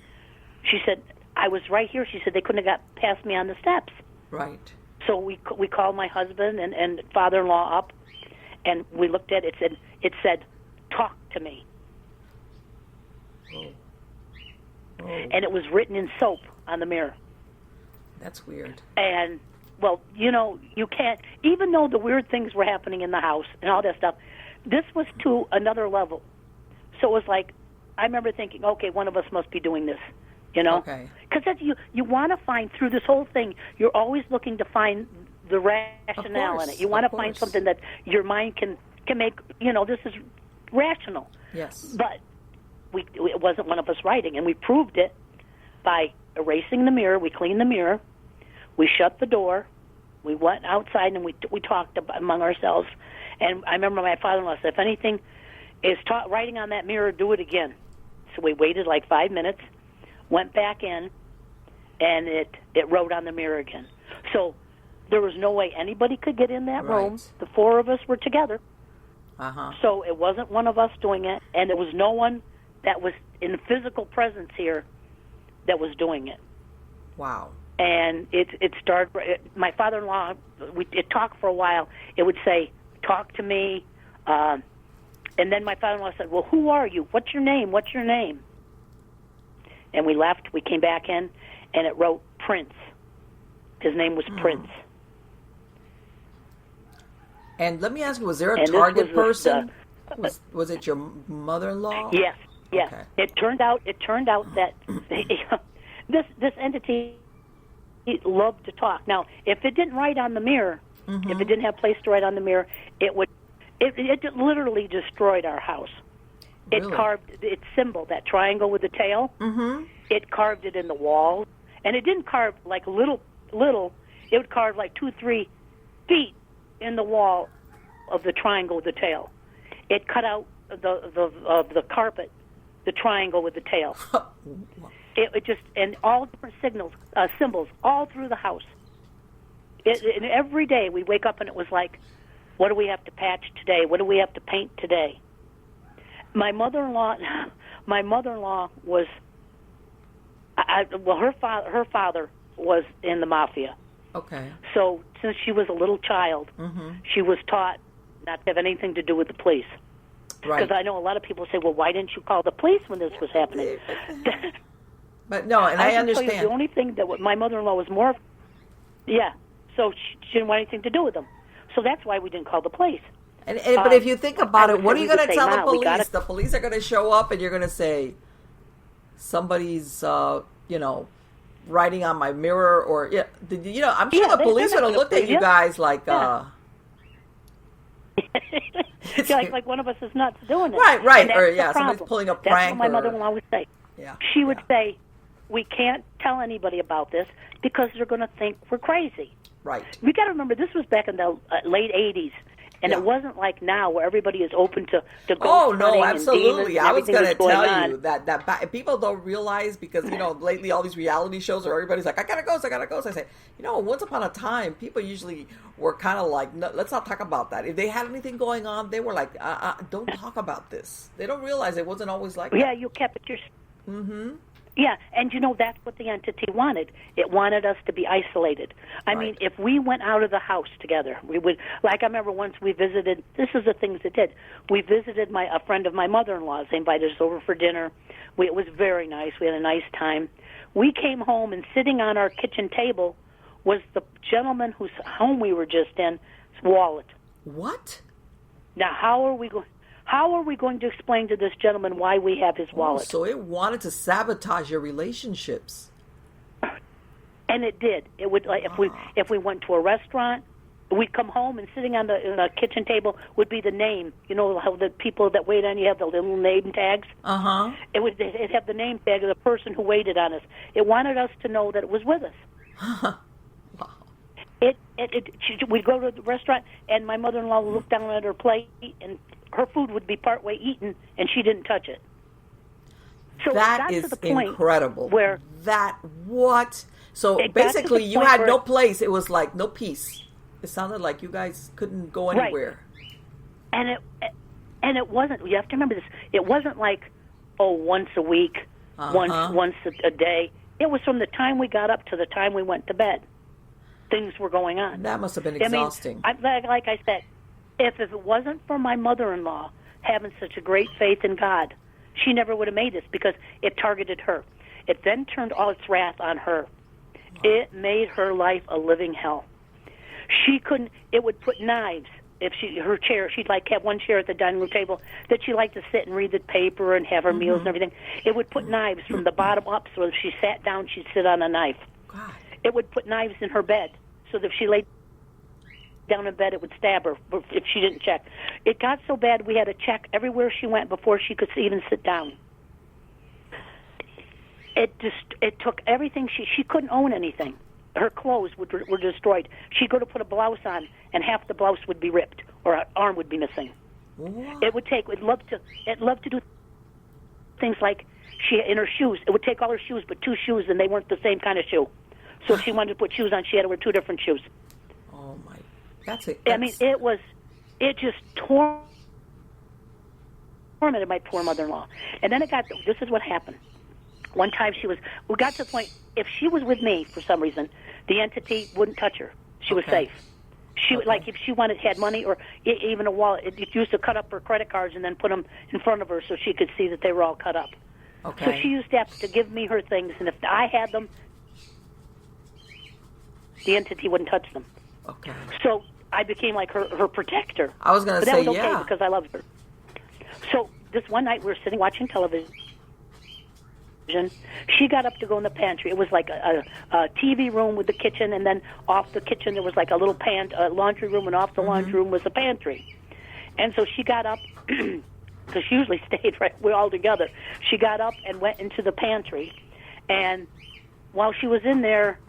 She said, "I was right here." She said, "They couldn't have got past me on the steps." Right. So we called my husband and father-in-law up, and we looked at it. It said, "Talk to me." Oh. And it was written in soap on the mirror. That's weird. And, well, you can't, even though the weird things were happening in the house and all that stuff, this was to another level. So it was like, I remember thinking, okay, one of us must be doing this, Okay. Because you want to find, through this whole thing, you're always looking to find the rationale in it. You want to find something that your mind can make, this is rational. Yes. But it wasn't one of us writing, and we proved it by erasing the mirror. We cleaned the mirror. We shut the door. We went outside, and we talked among ourselves. And I remember my father-in-law said, "If anything is writing on that mirror, do it again." So we waited like 5 minutes, went back in, and it wrote on the mirror again. So there was no way anybody could get in that room. The four of us were together. So it wasn't one of us doing it, and there was no one that was in physical presence here that was doing it. Wow. And it started, my father-in-law, it talked for a while. It would say, "Talk to me." And then my father-in-law said, "Well, who are you? What's your name? What's your name?" And we left. We came back in, and it wrote Prince. His name was Prince. And let me ask you, was there a target person? Was it your mother-in-law? Yes. Yes. Okay. It turned out that this entity loved to talk. Now, if it didn't write on the mirror, if it didn't have place to write on the mirror, it literally destroyed our house. Really? It carved its symbol, that triangle with the tail. It carved it in the walls, and it didn't carve like little. It would carve like 2-3 feet in the wall of the triangle with the tail. It cut out the carpet, the triangle with the tail. It just, and all different symbols all through the house. And every day we wake up and it was like, what do we have to patch today? What do we have to paint today? My mother-in-law was, her father was in the mafia. Okay. So since she was a little child, she was taught not to have anything to do with the police. Right. Because I know a lot of people say, "Well, why didn't you call the police when this was happening?" But no, and I understand. Tell you, the only thing that my mother-in-law was more, so she didn't want anything to do with them. So that's why we didn't call the police. But if you think about it, what are you going to tell the "Ma, police? The police are going to show up and you're going to say, somebody's, writing on my mirror, or, I'm sure the police would have looked at you guys like, like one of us is nuts doing it. Right. Or, somebody's pulling a prank. That's what my mother-in-law would say. Yeah. She would say, we can't tell anybody about this because they're going to think we're crazy. Right. We got to remember, this was back in the late 80s. And it wasn't like now where everybody is open to ghost hunting absolutely. And I was going to tell on. you that people don't realize, because, lately all these reality shows where everybody's like, I got a ghost. I say, once upon a time, people usually were kind of like, no, let's not talk about that. If they had anything going on, they were like, don't talk about this. They don't realize it wasn't always like that. Yeah, you kept it Yeah, and that's what the entity wanted. It wanted us to be isolated. I mean, if we went out of the house together, we would, like I remember once we visited, this is the things it did. We visited a friend of my mother-in-law's. They invited us over for dinner. It was very nice. We had a nice time. We came home, and sitting on our kitchen table was the gentleman whose home we were just in, wallet. What? Now, how are we going to explain to this gentleman why we have his wallet? So it wanted to sabotage your relationships. And it did. It would, like, if we went to a restaurant, we'd come home, and sitting on the kitchen table would be the name. You know how the people that wait on you have the little name tags? It'd have the name tag of the person who waited on us. It wanted us to know that it was with us. Wow. We'd go to the restaurant, and my mother-in-law would look down at her plate, and her food would be partway eaten, and she didn't touch it. So that is to the point incredible. Where what? So basically, you had no place. It was like no peace. It sounded like you guys couldn't go anywhere. Right. And it wasn't. You have to remember this. It wasn't like, once a week, once a day. It was from the time we got up to the time we went to bed. Things were going on. That must have been exhausting. I mean, like I said, if it wasn't for my mother-in-law having such a great faith in God, she never would have made this, because it targeted her. It then turned all its wrath on her. Wow. It made her life a living hell. She couldn't. It would put knives. If her chair, she'd like have one chair at the dining room table that she liked to sit and read the paper and have her meals and everything. It would put knives from the bottom up, so if she sat down, she'd sit on a knife. God. It would put knives in her bed, so that if she laid down in bed, it would stab her if she didn't check. It got so bad we had to check everywhere she went before she could even sit down. It took everything. She couldn't own anything. Her clothes were destroyed. She'd go to put a blouse on, and half the blouse would be ripped, or an arm would be missing. What? It loved to do things like in her shoes. It would take all her shoes, but two shoes, and they weren't the same kind of shoe. So if she wanted to put shoes on, she had to wear two different shoes. Oh my! That's it. I mean, it just tormented my poor mother-in-law. And then this is what happened. One time we got to the point, if she was with me for some reason, the entity wouldn't touch her. She was safe. She like, if she had money or even a wallet, it used to cut up her credit cards and then put them in front of her so she could see that they were all cut up. Okay. So she used to have to give me her things, and if I had them, the entity wouldn't touch them. Okay. So I became like her protector. I was going to say, that was okay because I loved her. So this one night we were sitting watching television. She got up to go in the pantry. It was like a TV room with the kitchen, and then off the kitchen there was like a little laundry room, and off the laundry room was a pantry. And so she got up, because she usually stayed we're all together. She got up and went into the pantry, and while she was in there,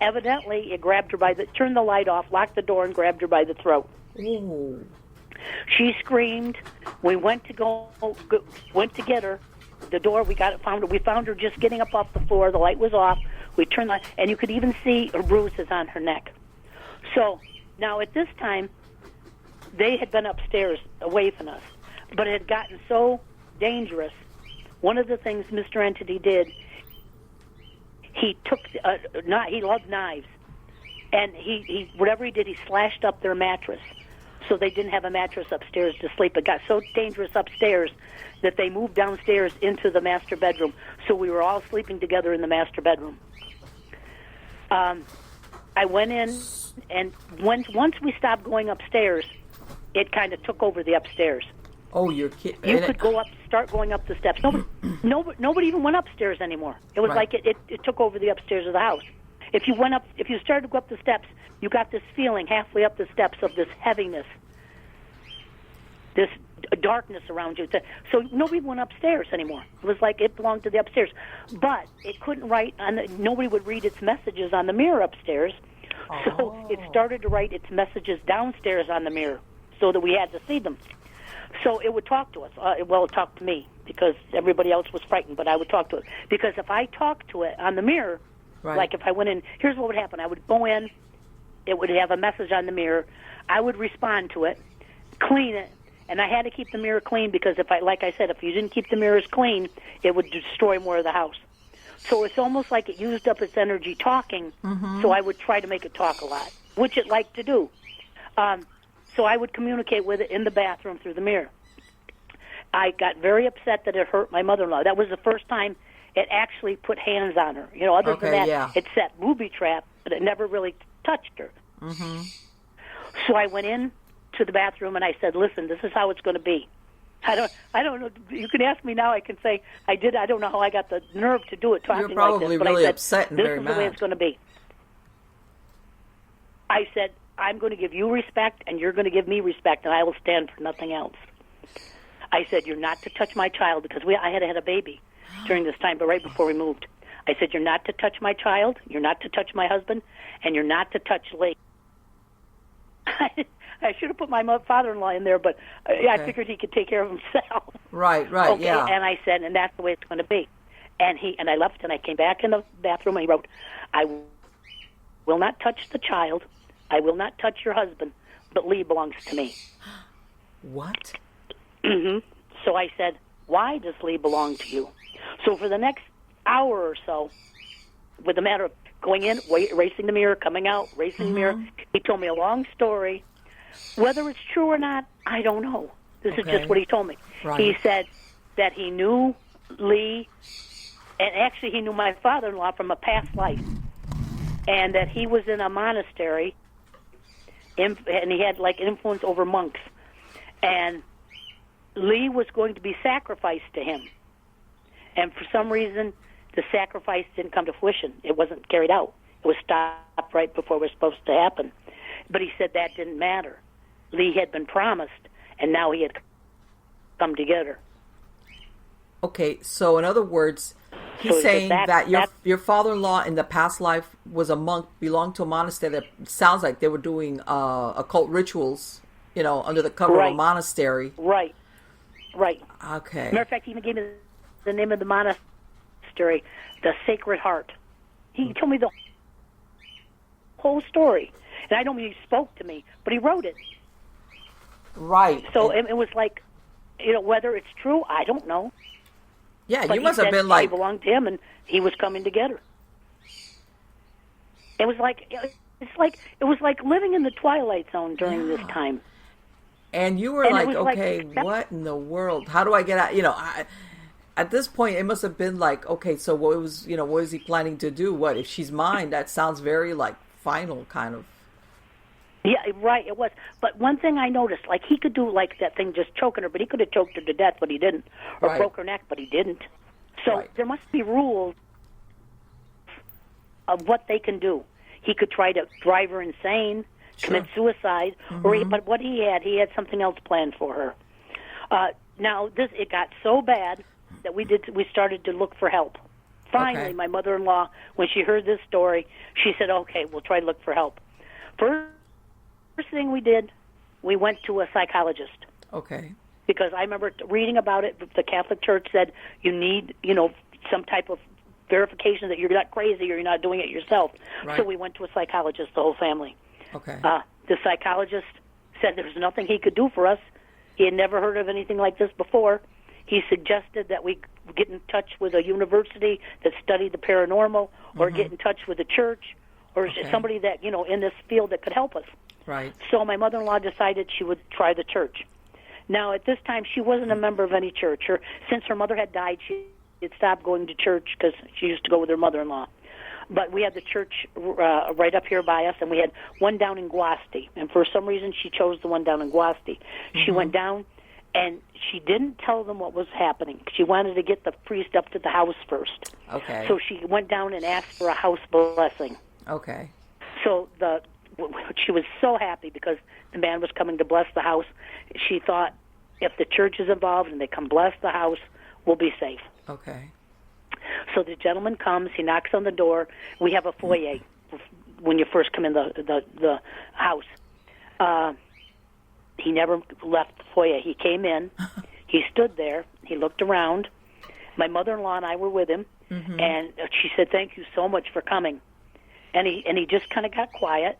evidently it grabbed her turned the light off, locked the door, and grabbed her by the throat. Ooh. She screamed. We went to get her. The door, we found her just getting up off the floor. The light was off. We turned the light, and you could even see her bruises on her neck. So now at this time, they had been upstairs away from us, but it had gotten so dangerous. One of the things Mr. Entity did, he took he loved knives, and he whatever he did, he slashed up their mattress, so they didn't have a mattress upstairs to sleep. It got so dangerous upstairs that they moved downstairs into the master bedroom. So we were all sleeping together in the master bedroom. I went in, and once we stopped going upstairs, it kind of took over the upstairs. Oh, you're kidding. You could start going up the steps. Nobody even went upstairs anymore. It was like it took over the upstairs of the house. If you started to go up the steps, you got this feeling halfway up the steps of this heaviness, this darkness around you. So nobody went upstairs anymore. It was like it belonged to the upstairs. But it couldn't write, nobody would read its messages on the mirror upstairs. So it started to write its messages downstairs on the mirror so that we had to see them. So it would talk to us. It talked to me because everybody else was frightened, but I would talk to it. Because if I talked to it on the mirror, like if I went in, here's what would happen. I would go in, it would have a message on the mirror. I would respond to it, clean it, and I had to keep the mirror clean because like I said, if you didn't keep the mirrors clean, it would destroy more of the house. So it's almost like it used up its energy talking, so I would try to make it talk a lot, which it liked to do. So I would communicate with it in the bathroom through the mirror. I got very upset that it hurt my mother-in-law. That was the first time it actually put hands on her. Other than that, it set booby trap, but it never really touched her. So I went in to the bathroom and I said, "Listen, this is how it's going to be." I don't know. You can ask me now. I can say I did. I don't know how I got the nerve to do it talking like this. You're probably but really I said, upset and very mad. This is the way it's going to be. I said, I'm going to give you respect, and you're going to give me respect, and I will stand for nothing else. I said, you're not to touch my child, because I had had a baby during this time, but right before we moved. I said, you're not to touch my child, you're not to touch my husband, and you're not to touch Lee. I should have put my father-in-law in there, but I figured he could take care of himself. Right, okay, yeah. And I said, and that's the way it's going to be. And I left, and I came back in the bathroom, and he wrote, I will not touch the child, I will not touch your husband, but Lee belongs to me. What? So I said, why does Lee belong to you? So for the next hour or so, with the matter of going in, erasing the mirror, coming out, erasing the mirror, he told me a long story. Whether it's true or not, I don't know. This is just what he told me. Right. He said that he knew Lee, and actually he knew my father-in-law from a past life, and that he was in a monastery, and he had like influence over monks, and Lee was going to be sacrificed to him, and for some reason the sacrifice didn't come to fruition. It wasn't carried out. It was stopped right before it was supposed to happen. But he said that didn't matter. Lee had been promised, and now he had come together. Okay, so in other words, he's saying that your father-in-law in the past life was a monk, belonged to a monastery that sounds like they were doing occult rituals, under the cover of a monastery. Right. Okay. Matter of fact, he even gave me the name of the monastery, the Sacred Heart. He told me the whole story. And I don't mean he spoke to me, but he wrote it. Right. So it was like, whether it's true, I don't know. Yeah, but you must have been like... He belonged to him, and he was coming together. It was like living in the Twilight Zone during this time. And you were like, okay, what in the world? How do I get out? At this point, it must have been like, okay, so what is he planning to do? What, if she's mine? That sounds very like final kind of. Yeah, right, it was. But one thing I noticed, like he could do like that thing just choking her, but he could have choked her to death, but he didn't. Or broke her neck, but he didn't. So there must be rules of what they can do. He could try to drive her insane, commit suicide, but what he had something else planned for her. Now, it got so bad that we started to look for help. Finally, my mother-in-law, when she heard this story, she said, okay, we'll try to look for help. First thing we did, we went to a psychologist. Okay. Because I remember reading about it. The Catholic Church said you need, some type of verification that you're not crazy or you're not doing it yourself. Right. So we went to a psychologist, the whole family. Okay. The psychologist said there was nothing he could do for us. He had never heard of anything like this before. He suggested that we get in touch with a university that studied the paranormal, or get in touch with the church, or somebody that, in this field that could help us. Right. So my mother-in-law decided she would try the church. Now, at this time, she wasn't a member of any church. Since her mother had died, she had stopped going to church because she used to go with her mother-in-law. But we had the church right up here by us, and we had one down in Guasti. And for some reason, she chose the one down in Guasti. She went down, and she didn't tell them what was happening. She wanted to get the priest up to the house first. Okay. So she went down and asked for a house blessing. Okay. So she was so happy because the man was coming to bless the house. She thought, if the church is involved and they come bless the house, we'll be safe. Okay. So the gentleman comes, he knocks on the door. We have a foyer when you first come in the house. He never left the foyer. He came in, he stood there, he looked around. My mother-in-law and I were with him, and she said, "Thank you so much for coming." And he just kind of got quiet,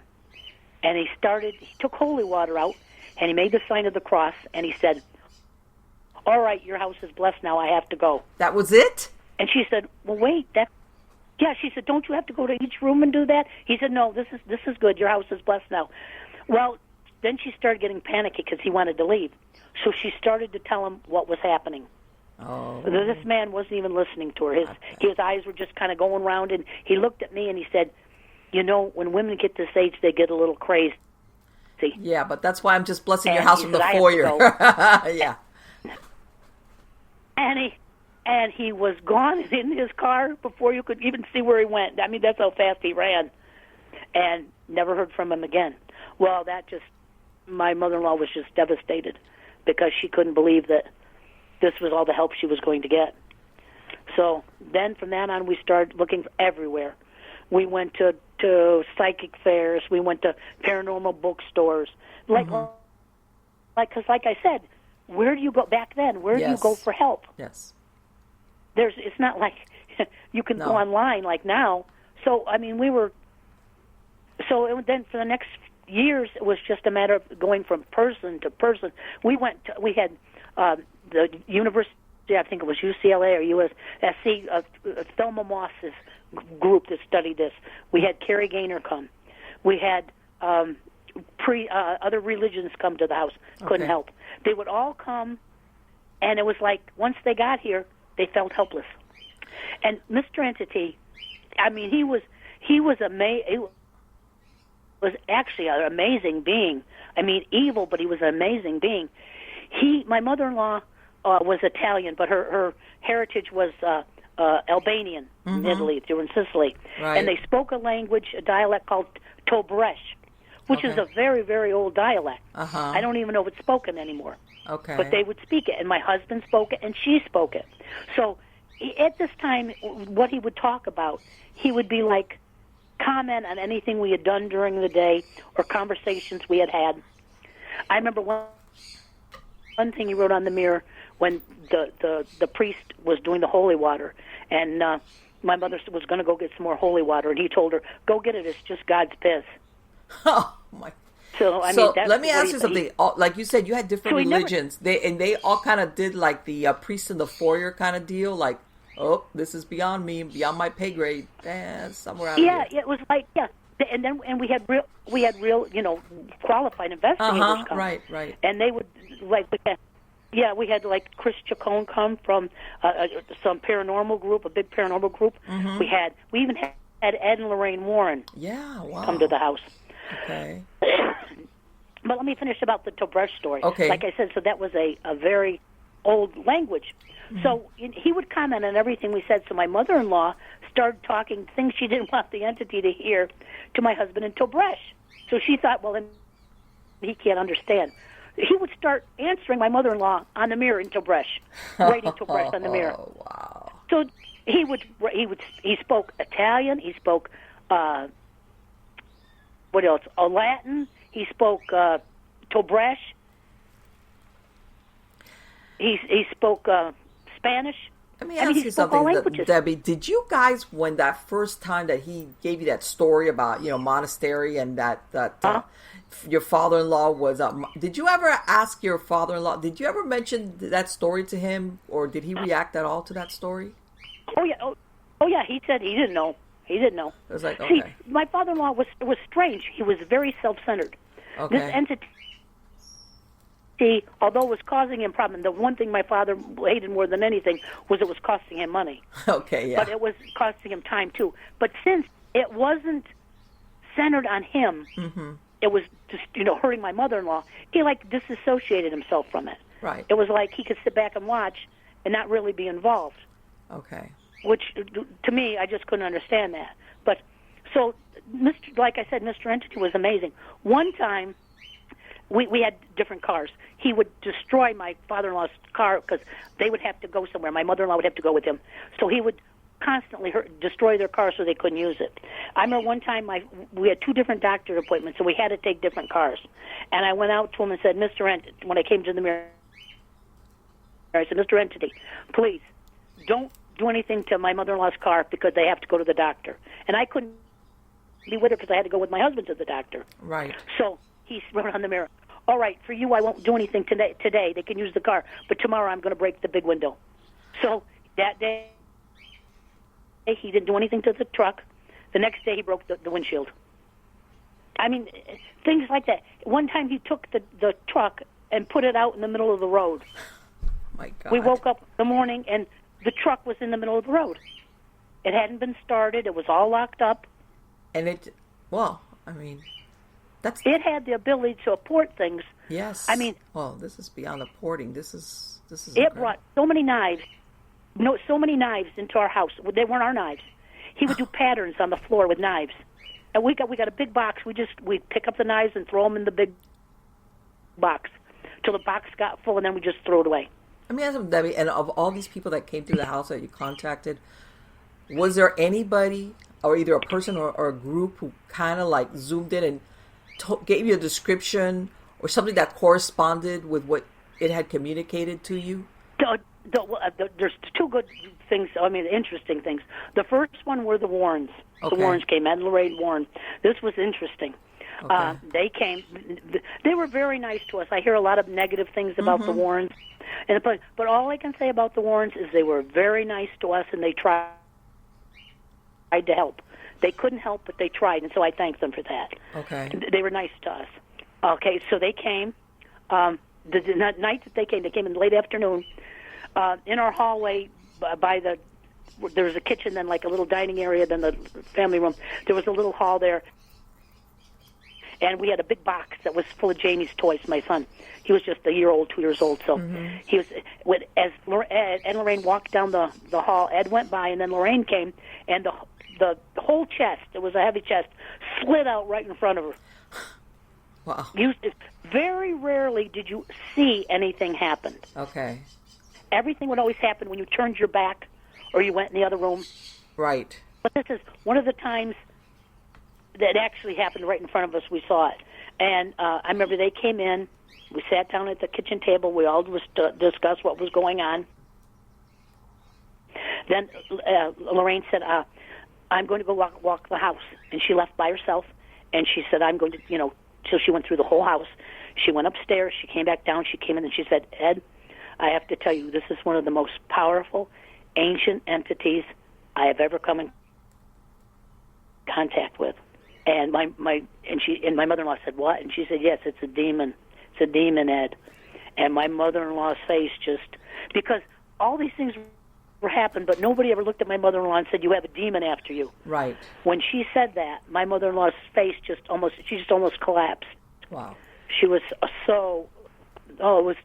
and he took holy water out, and he made the sign of the cross, and he said, "All right, your house is blessed now, I have to go." That was it? And she said, "Well, wait, yeah," she said, "Don't you have to go to each room and do that?" He said, "No, this is good, your house is blessed now." Well, then she started getting panicky because he wanted to leave. So she started to tell him what was happening. Oh. This man wasn't even listening to her. His eyes were just kind of going around, and he looked at me and he said, "You know, when women get this age, they get a little crazy." Yeah, but that's why I'm just blessing your house from the foyer. Yeah. And he was gone in his car before you could even see where he went. I mean, that's how fast he ran. And never heard from him again. Well, my mother-in-law was just devastated because she couldn't believe that this was all the help she was going to get. So then from that on, we started looking everywhere. We went to psychic fairs. We went to paranormal bookstores. Because like I said, where do you go back then? Where do you go for help? Yes. It's not like you can go online like now. So, I mean, then for the next years, it was just a matter of going from person to person. We had the university, I think it was UCLA or USC, Thelma Moss's group that studied this. We had Carrie Gaynor come. We had other religions come to the house. Couldn't help. They would all come, and it was like once they got here, they felt helpless. And Mr. Entity, I mean, he was actually an amazing being. I mean, evil, but he was an amazing being. My mother-in-law was Italian, but her heritage was Albanian in Italy. They were in Sicily. Right. And they spoke a dialect called Tobresh, which is a very, very old dialect. I don't even know if it's spoken anymore. Okay. But they would speak it, and my husband spoke it, and she spoke it. So at this time, what he would talk about, he would be like, comment on anything we had done during the day or conversations we had had. I remember one thing he wrote on the mirror when the priest was doing the holy water, and my mother was going to go get some more holy water, and he told her, "Go get it. It's just God's piss." Oh my! So let me ask you something. Like you said, you had different religions. They all kind of did like the priest in the foyer kind of deal. Like, oh, this is beyond me, beyond my pay grade. Somewhere out here. Yeah, it was like and we had real qualified investigators come. Right. And they would we had like Chris Chacon come from some paranormal group, a big paranormal group. We even had Ed and Lorraine Warren. Yeah, wow. Come to the house. Okay. But let me finish about the Tobresh story. Okay. Like I said, so that was a very old language. So he would comment on everything we said. So my mother-in-law started talking things she didn't want the entity to hear to my husband in Tobresh. So she thought, well, then he can't understand. He would start answering my mother-in-law on the mirror in Tobresh, writing Tobresh on the mirror. Oh, wow. So he spoke Italian. He spoke what else? Latin. He spoke Tobresh. He spoke Spanish. Let me ask you something, Debbie. Did you guys, when that first time that he gave you that story about monastery and that your father-in-law was did you ever ask your father-in-law? Did you ever mention that story to him, or did he react at all to that story? Oh yeah. He said he didn't know. He didn't know. It was like, okay. See, my father-in-law was strange. He was very self-centered. Okay. This entity, although it was causing him problems, the one thing my father hated more than anything was it was costing him money. Okay, yeah. But it was costing him time too. But since it wasn't centered on him. It was just, hurting my mother-in-law. He, disassociated himself from it. Right. It was like he could sit back and watch and not really be involved. Okay. Which, to me, I just couldn't understand that. But, so, like I said, Mr. Entity was amazing. One time, we had different cars. He would destroy my father-in-law's car because they would have to go somewhere. My mother-in-law would have to go with him. So he would constantly destroy their car so they couldn't use it. I remember one time we had 2 different doctor appointments, so we had to take different cars. And I went out to him and said, Mr. Entity, when I came to the mirror, I said, Mr. Entity, please, don't do anything to my mother-in-law's car because they have to go to the doctor. And I couldn't be with her because I had to go with my husband to the doctor. Right. So he wrote on the mirror, all right, for you I won't do anything today. They can use the car, but tomorrow I'm going to break the big window. So that day he didn't do anything to the truck. The next day he broke the windshield. I mean, things like that. One time he took the truck and put it out in the middle of the road. My God. We woke up in the morning and the truck was in the middle of the road. It hadn't been started. It was all locked up. And it had the ability to abort things. Yes. I mean, well, this is beyond aborting. This is. It brought so many knives into our house. They weren't our knives. He would do patterns on the floor with knives. And we got a big box. We pick up the knives and throw them in the big box till the box got full, and then we just throw it away. Let me ask you, Debbie, and of all these people that came through the house that you contacted, was there anybody, or either a person or a group, who kind of zoomed in and gave you a description or something that corresponded with what it had communicated to you? There's 2 good things, interesting things. The first one were the Warrens. Okay. The Warrens came, Ed and Lorraine Warren. This was interesting. Okay. They came. They were very nice to us. I hear a lot of negative things about the Warrens. But all I can say about the Warrens is they were very nice to us, and they tried to help. They couldn't help, but they tried, and so I thank them for that. Okay. They were nice to us. Okay, so they came. The night that they came in the late afternoon. In our hallway, there was a kitchen, then a little dining area, then the family room. There was a little hall there. And we had a big box that was full of Jamie's toys, my son. He was just 2 years old. So he was, as Ed and Lorraine walked down the hall, Ed went by, and then Lorraine came, and the whole chest, it was a heavy chest, slid out right in front of her. Wow. Very rarely did you see anything happen. Okay. Everything would always happen when you turned your back or you went in the other room. Right. But this is one of the times that actually happened right in front of us. We saw it. And I remember they came in. We sat down at the kitchen table. We all discussed what was going on. Then Lorraine said, I'm going to go walk the house. And she left by herself. And she said, I'm going to, so she went through the whole house. She went upstairs. She came back down. She came in and she said, Ed, I have to tell you, this is one of the most powerful, ancient entities I have ever come in contact with. And my mother-in-law said, what? And she said, yes, it's a demon. It's a demon, Ed. And my mother-in-law's face because all these things were happening, but nobody ever looked at my mother-in-law and said, you have a demon after you. Right. When she said that, my mother-in-law's face just almost collapsed. Wow. She was it was.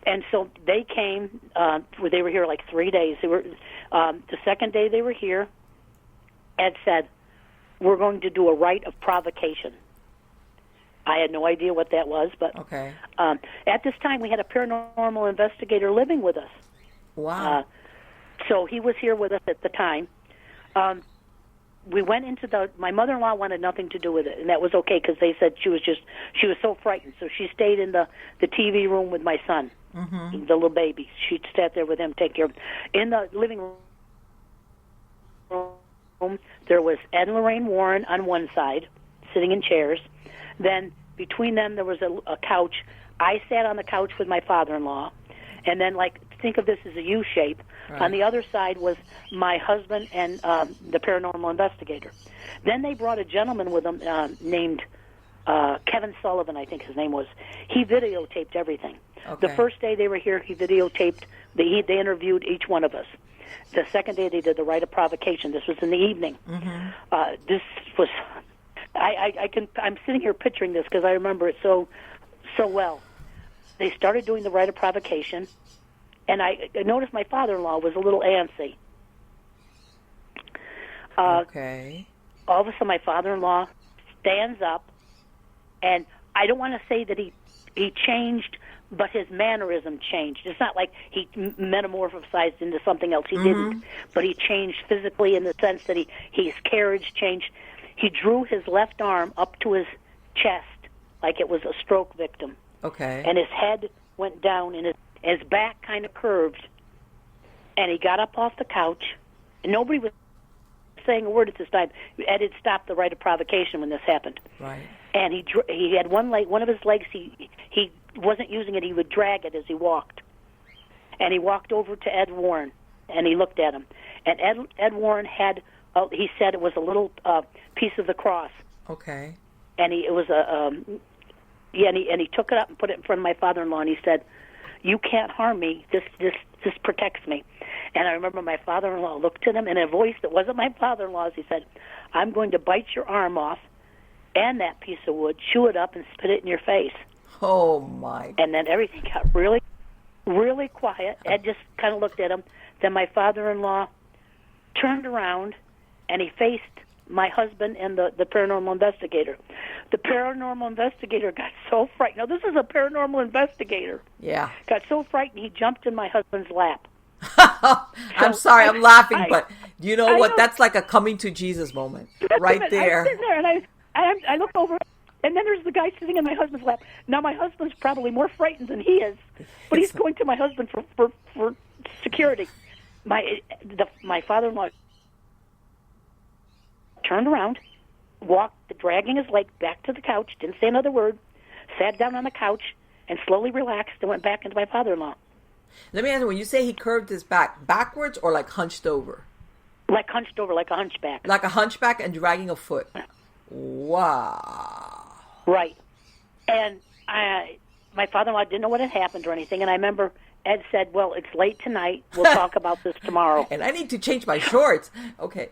And so they came. They were here 3 days. They were the second day they were here. Ed said, "We're going to do a rite of provocation." I had no idea what that was, but okay. At this time we had a paranormal investigator living with us. Wow. So he was here with us at the time. We went into my mother-in-law wanted nothing to do with it, and that was okay because they said she was so frightened. So she stayed in the TV room with my son, the little baby. She sat there with him, take care of him. In the living room, there was Ed and Lorraine Warren on one side, sitting in chairs. Then between them, there was a couch. I sat on the couch with my father-in-law, and then think of this as a U shape. Right. On the other side was my husband and the paranormal investigator. Then they brought a gentleman with them named Kevin Sullivan, I think his name was. He videotaped everything. Okay. The first day they were here, he videotaped. They interviewed each one of us. the second day they did the rite of provocation. This was in the evening. This was, I'm sitting here picturing this because I remember it so well. They started doing the rite of provocation, and I noticed my father-in-law was a little antsy. Okay. All of a sudden, my father-in-law stands up, and I don't want to say that he changed, but his mannerism changed. It's not like he metamorphosized into something else. He didn't, but he changed physically in the sense that his carriage changed. He drew his left arm up to his chest like it was a stroke victim. Okay. And his head went down, and his back kind of curved. And he got up off the couch, and nobody was saying a word at this time. Ed had stopped the rite of provocation when this happened. Right. And he had one of his legs. He wasn't using it. He would drag it as he walked. And he walked over to Ed Warren, and he looked at him. And Ed Warren had, he said it was a little piece of the cross. Okay. And he took it up and put it in front of my father-in-law, and he said, "You can't harm me. This protects me." And I remember my father-in-law looked at him in a voice that wasn't my father-in-law's. He said, "I'm going to bite your arm off and that piece of wood, chew it up, and spit it in your face." Oh, my. And then everything got really, really quiet. Ed just kind of looked at him. Then my father-in-law turned around, and he faced my husband and the paranormal investigator. The paranormal investigator got so frightened. Now, this is a paranormal investigator. Yeah. Got so frightened, he jumped in my husband's lap. I'm sorry, I'm laughing, but you know what? That's like a coming to Jesus moment right there. I'm sitting there, and I look over, and then there's the guy sitting in my husband's lap. Now, my husband's probably more frightened than he is, but he's going to my husband for security. My father-in-law turned around, walked, dragging his leg back to the couch, didn't say another word, sat down on the couch, and slowly relaxed and went back into my father-in-law. Let me ask you, when you say he curved his back, backwards or like hunched over? Like hunched over, like a hunchback. Like a hunchback and dragging a foot. Wow. Right. And my father-in-law didn't know what had happened or anything, and I remember Ed said, "Well, it's late tonight. We'll talk about this tomorrow." And I need to change my shorts. Okay.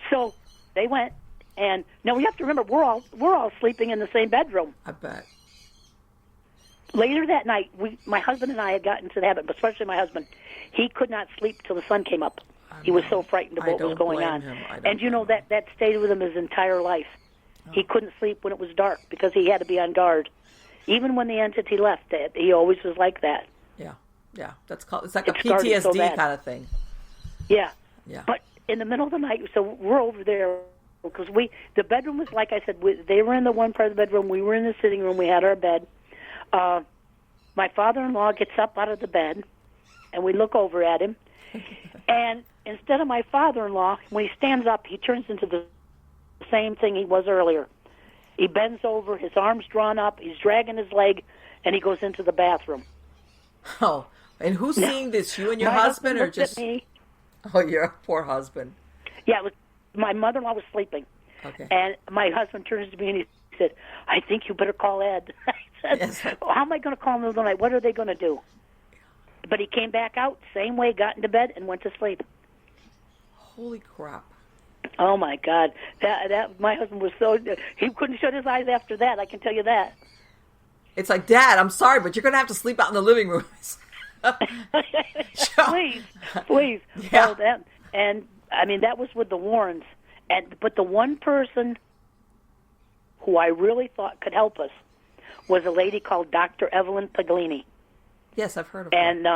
So they went, and now we have to remember we're all sleeping in the same bedroom. I bet. Later that night, my husband and I had gotten to the habit, but especially my husband, he could not sleep till the sun came up. He was so frightened of what was going on. And you know that stayed with him his entire life. Oh. He couldn't sleep when it was dark because he had to be on guard. Even when the entity left, he always was like that. Yeah. It's like a PTSD kind of thing. Yeah. But in the middle of the night, so we're over there because the bedroom was, like I said, they were in the one part of the bedroom, we were in the sitting room, we had our bed. My father-in-law gets up out of the bed, and we look over at him, and instead of my father-in-law, when he stands up, he turns into the same thing he was earlier. He bends over, his arms drawn up, he's dragging his leg, and he goes into the bathroom. Oh, and who's seeing this, you and your husband, or just... me. Oh, your poor husband. Yeah, my mother-in-law was sleeping. Okay. And my husband turns to me and he said, "I think you better call Ed." I said, yes. "How am I going to call him in the middle of the night? What are they going to do?" But he came back out, same way, got into bed, and went to sleep. Holy crap. Oh, my God. That my husband was so... He couldn't shut his eyes after that, I can tell you that. It's like, "Dad, I'm sorry, but you're going to have to sleep out in the living room." Please. Yeah. Oh, and, I mean, that was with the Warrens. But the one person who I really thought could help us was a lady called Dr. Evelyn Paglini. Yes, I've heard of her. And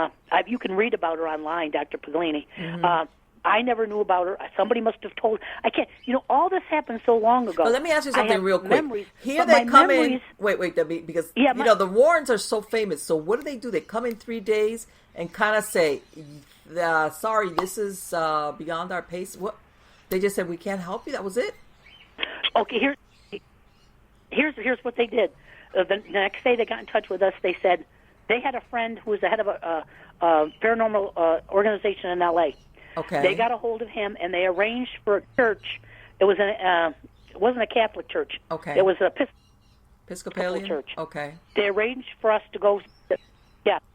you can read about her online, Dr. Paglini. Mm-hmm. I never knew about her. Somebody must have told. I can't. All this happened so long ago. But let me ask you something real quick. Memories, Here they come in. Wait, Debbie, because the Warrens are so famous. So what do? They come in 3 days and kind of say, "Sorry, this is beyond our pace." What? They just said, "We can't help you." That was it. Okay, here's what they did. The next day they got in touch with us. They said they had a friend who was the head of a paranormal organization in L.A. Okay. They got a hold of him, and they arranged for a church. It wasn't a Catholic church. Okay. It was an Episcopalian church. Okay. They arranged for us to go.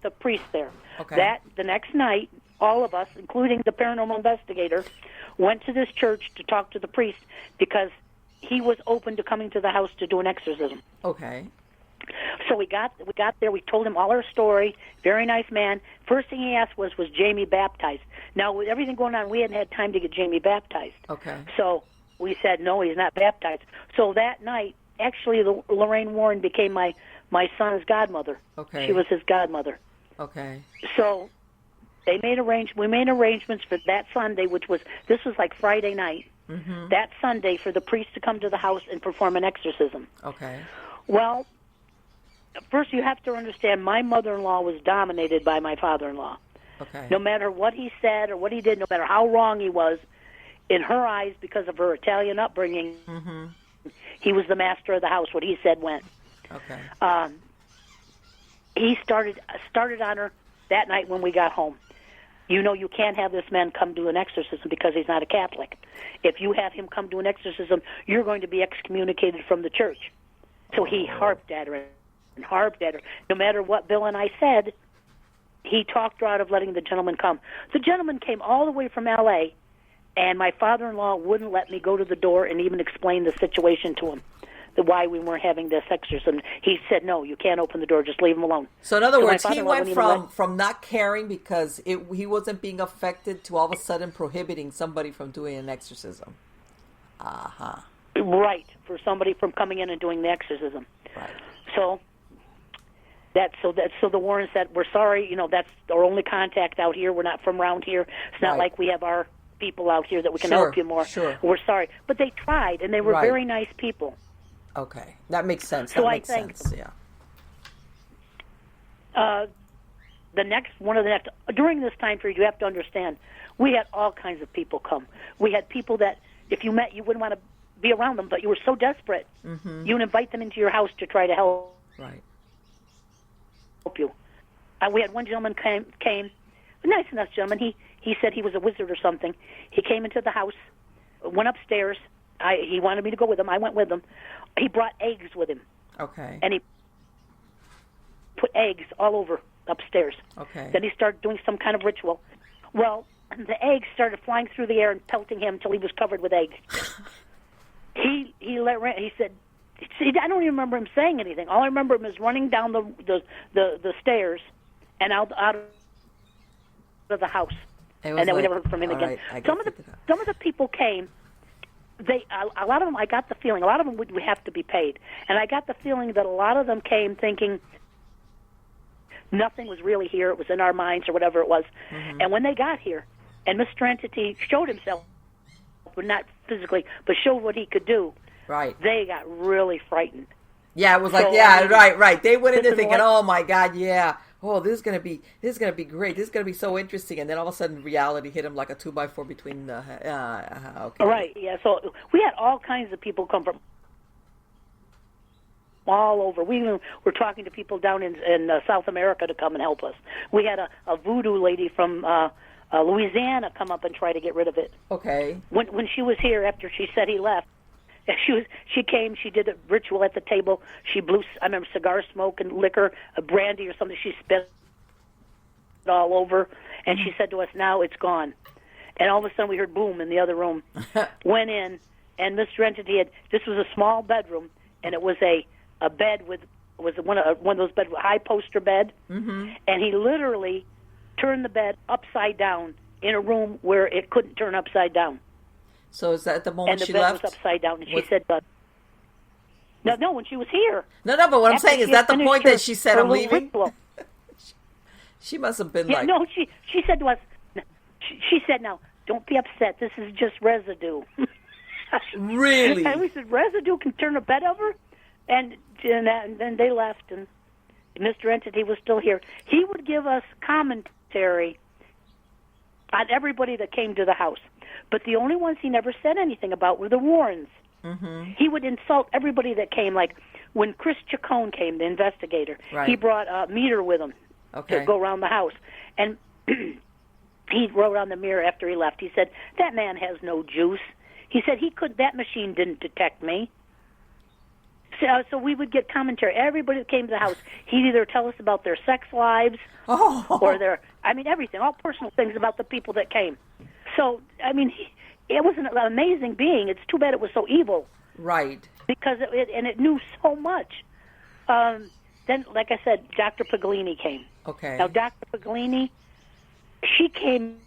The priest there. Okay. The next night, all of us, including the paranormal investigator, went to this church to talk to the priest because he was open to coming to the house to do an exorcism. Okay. So we got there. We told him all our story. Very nice man. First thing he asked was Jamie baptized? Now, with everything going on, we hadn't had time to get Jamie baptized. Okay. So we said, no, he's not baptized. So that night, actually, Lorraine Warren became my son's godmother. Okay. She was his godmother. Okay. So we made arrangements for that Sunday, this was like Friday night. Mm-hmm. That Sunday for the priest to come to the house and perform an exorcism. Okay. Well, first you have to understand my mother-in-law was dominated by my father-in-law. Okay. No matter what he said or what he did, no matter how wrong he was, in her eyes, because of her Italian upbringing, mm-hmm. he was the master of the house. What he said went. Okay. He started on her that night when we got home. You know, you can't have this man come do an exorcism because he's not a Catholic. If you have him come do an exorcism, you're going to be excommunicated from the church. So he harped at her and harped at her. No matter what Bill and I said, he talked her out of letting the gentleman come. The gentleman came all the way from L.A., and my father-in-law wouldn't let me go to the door and even explain the situation to him, why we weren't having this exorcism. He said, no, you can't open the door, just leave him alone. So in other words, he went from not caring because he wasn't being affected to all of a sudden prohibiting somebody from doing an exorcism. Uh-huh. Right, for somebody from coming in and doing the exorcism. Right. So the Warrens said, we're sorry, you know, that's our only contact out here. We're not from around here. It's not like we have our people out here that we can help you more. Sure. We're sorry. But they tried, and they were very nice people. Okay, that makes sense. So I thanked them. Yeah. During this time period, you have to understand, we had all kinds of people come. We had people that, if you met, you wouldn't want to be around them, but you were so desperate, mm-hmm. you would invite them into your house to try to help. Right. Help you. We had one gentleman came, a nice enough gentleman. He said he was a wizard or something. He came into the house, went upstairs. He wanted me to go with him. I went with him. He brought eggs with him. Okay. And he put eggs all over upstairs. Okay. Then he started doing some kind of ritual. Well, the eggs started flying through the air and pelting him until he was covered with eggs. He said, see, I don't even remember him saying anything. All I remember him is running down the stairs and out of the house. And then we never heard from him again. Right, some of the people came. A lot of them, I got the feeling, a lot of them would have to be paid. And I got the feeling that a lot of them came thinking nothing was really here. It was in our minds or whatever it was. Mm-hmm. And when they got here and Mr. Entity showed himself, but not physically, but showed what he could do, right, they got really frightened. Yeah, it was like, right. They went into thinking, oh my God, yeah. Oh, this is gonna be great. This is gonna be so interesting, and then all of a sudden, reality hit him like a 2x4 between the. Okay. Right. Yeah. So we had all kinds of people come from all over. We even were talking to people down in South America to come and help us. We had a voodoo lady from Louisiana come up and try to get rid of it. Okay. When she was here after she said he left. She came. She did a ritual at the table. She blew, I remember, cigar smoke and liquor, a brandy or something. She spit it all over, and she said to us, "Now it's gone." And all of a sudden, we heard boom in the other room. Went in, and Mr. Entity this was a small bedroom, and it was a bed was one of those beds, high poster bed, mm-hmm. and he literally turned the bed upside down in a room where it couldn't turn upside down. So is that at the moment she left? And the bed was upside down, and she said, no, when she was here. No, but what I'm saying is that the point that she said, I'm leaving? She must have been like... No, she said to us, she said, now, don't be upset. This is just residue. Really? And we said, residue can turn a bed over? And then they left, and Mr. Entity was still here. He would give us commentary on everybody that came to the house. But the only ones he never said anything about were the Warrens. Mm-hmm. He would insult everybody that came. Like when Chris Chacon came, the investigator, he brought a meter with him to go around the house. And he wrote on the mirror after he left, he said, that man has no juice. He said that machine didn't detect me. So we would get commentary. Everybody that came to the house, he'd either tell us about their sex lives or everything, all personal things about the people that came. So, it was an amazing being. It's too bad it was so evil. Right. Because it knew so much. Then, like I said, Dr. Paglini came. Okay. Now, Dr. Paglini, she came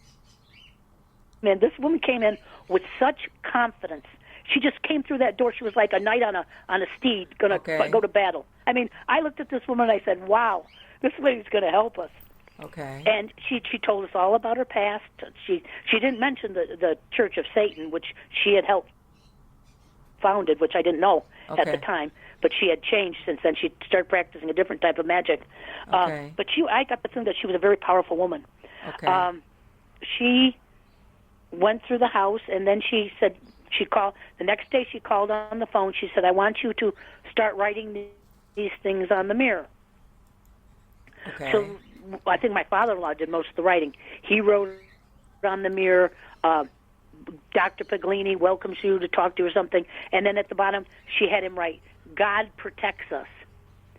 in. This woman came in with such confidence. She just came through that door. She was like a knight on a steed going to go to battle. I looked at this woman and I said, wow, this lady's going to help us. Okay. And she told us all about her past. She didn't mention the Church of Satan, which she had helped founded, which I didn't know at the time. But she had changed since then. She started practicing a different type of magic. Okay. But I got the feeling that she was a very powerful woman. Okay. She went through the house, and then she said, she called, the next day she called on the phone. She said, I want you to start writing these things on the mirror. Okay. So I think my father-in-law did most of the writing. He wrote on the mirror, Dr. Paglini welcomes you to talk to you or something. And then at the bottom, she had him write, God protects us.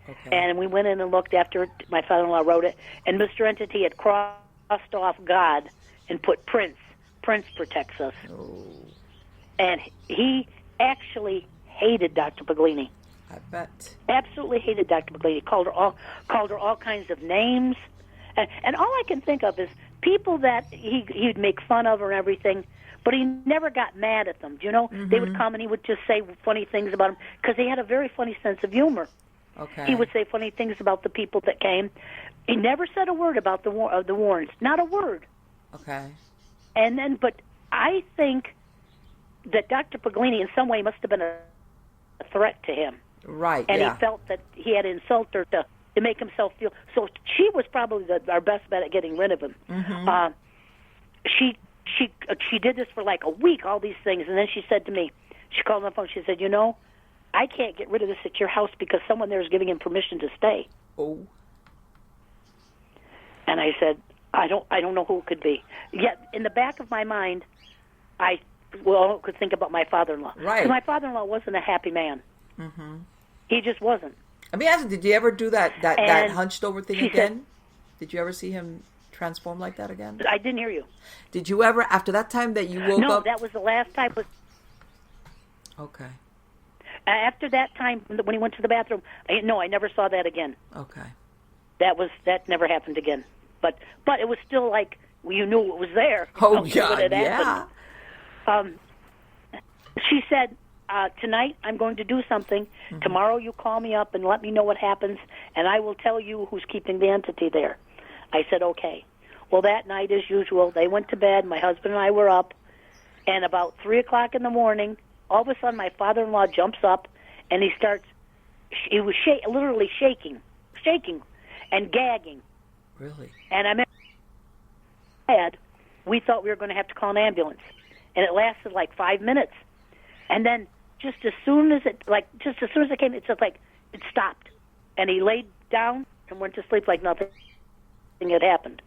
Okay. And we went in and looked after it. My father-in-law wrote it. And Mr. Entity had crossed off God and put Prince. Prince protects us. Oh. And he actually hated Dr. Paglini. I bet. Absolutely hated Dr. Paglini. Called her all kinds of names. And all I can think of is people that he'd make fun of or everything, but he never got mad at them. Do you know? Mm-hmm. They would come and he would just say funny things about him because he had a very funny sense of humor. Okay. He would say funny things about the people that came. He never said a word about the Warrens. Not a word. Okay. And then, but I think that Dr. Paglini in some way must have been a threat to him. Right, and yeah. he felt that he had insulted her to make himself feel. So she was probably our best bet at getting rid of him. Mm-hmm. She did this for like a week, all these things, and then she said to me, she called on the phone, she said, I can't get rid of this at your house because someone there is giving him permission to stay. Oh. And I said, I don't know who it could be. Yet in the back of my mind, I could think about my father-in-law. Right. Because my father-in-law wasn't a happy man. Mm-hmm. He just wasn't. Let me ask you, did you ever do that hunched over thing again? Did you ever see him transform like that again? I didn't hear you. Did you ever, after that time that you woke up? No, that was the last time. Okay. After that time, when he went to the bathroom, I never saw that again. Okay. That never happened again. But it was still like you knew it was there. Oh, yeah. She said, tonight I'm going to do something. Mm-hmm. Tomorrow you call me up and let me know what happens, and I will tell you who's keeping the entity there. I said, okay. Well, that night, as usual, they went to bed. My husband and I were up, and about 3 o'clock in the morning, all of a sudden my father-in-law jumps up, and he was literally shaking and gagging. Really? And we thought we were going to have to call an ambulance. And it lasted like 5 minutes. And then just as soon as it came, it's just like it stopped. And he laid down and went to sleep like nothing had happened.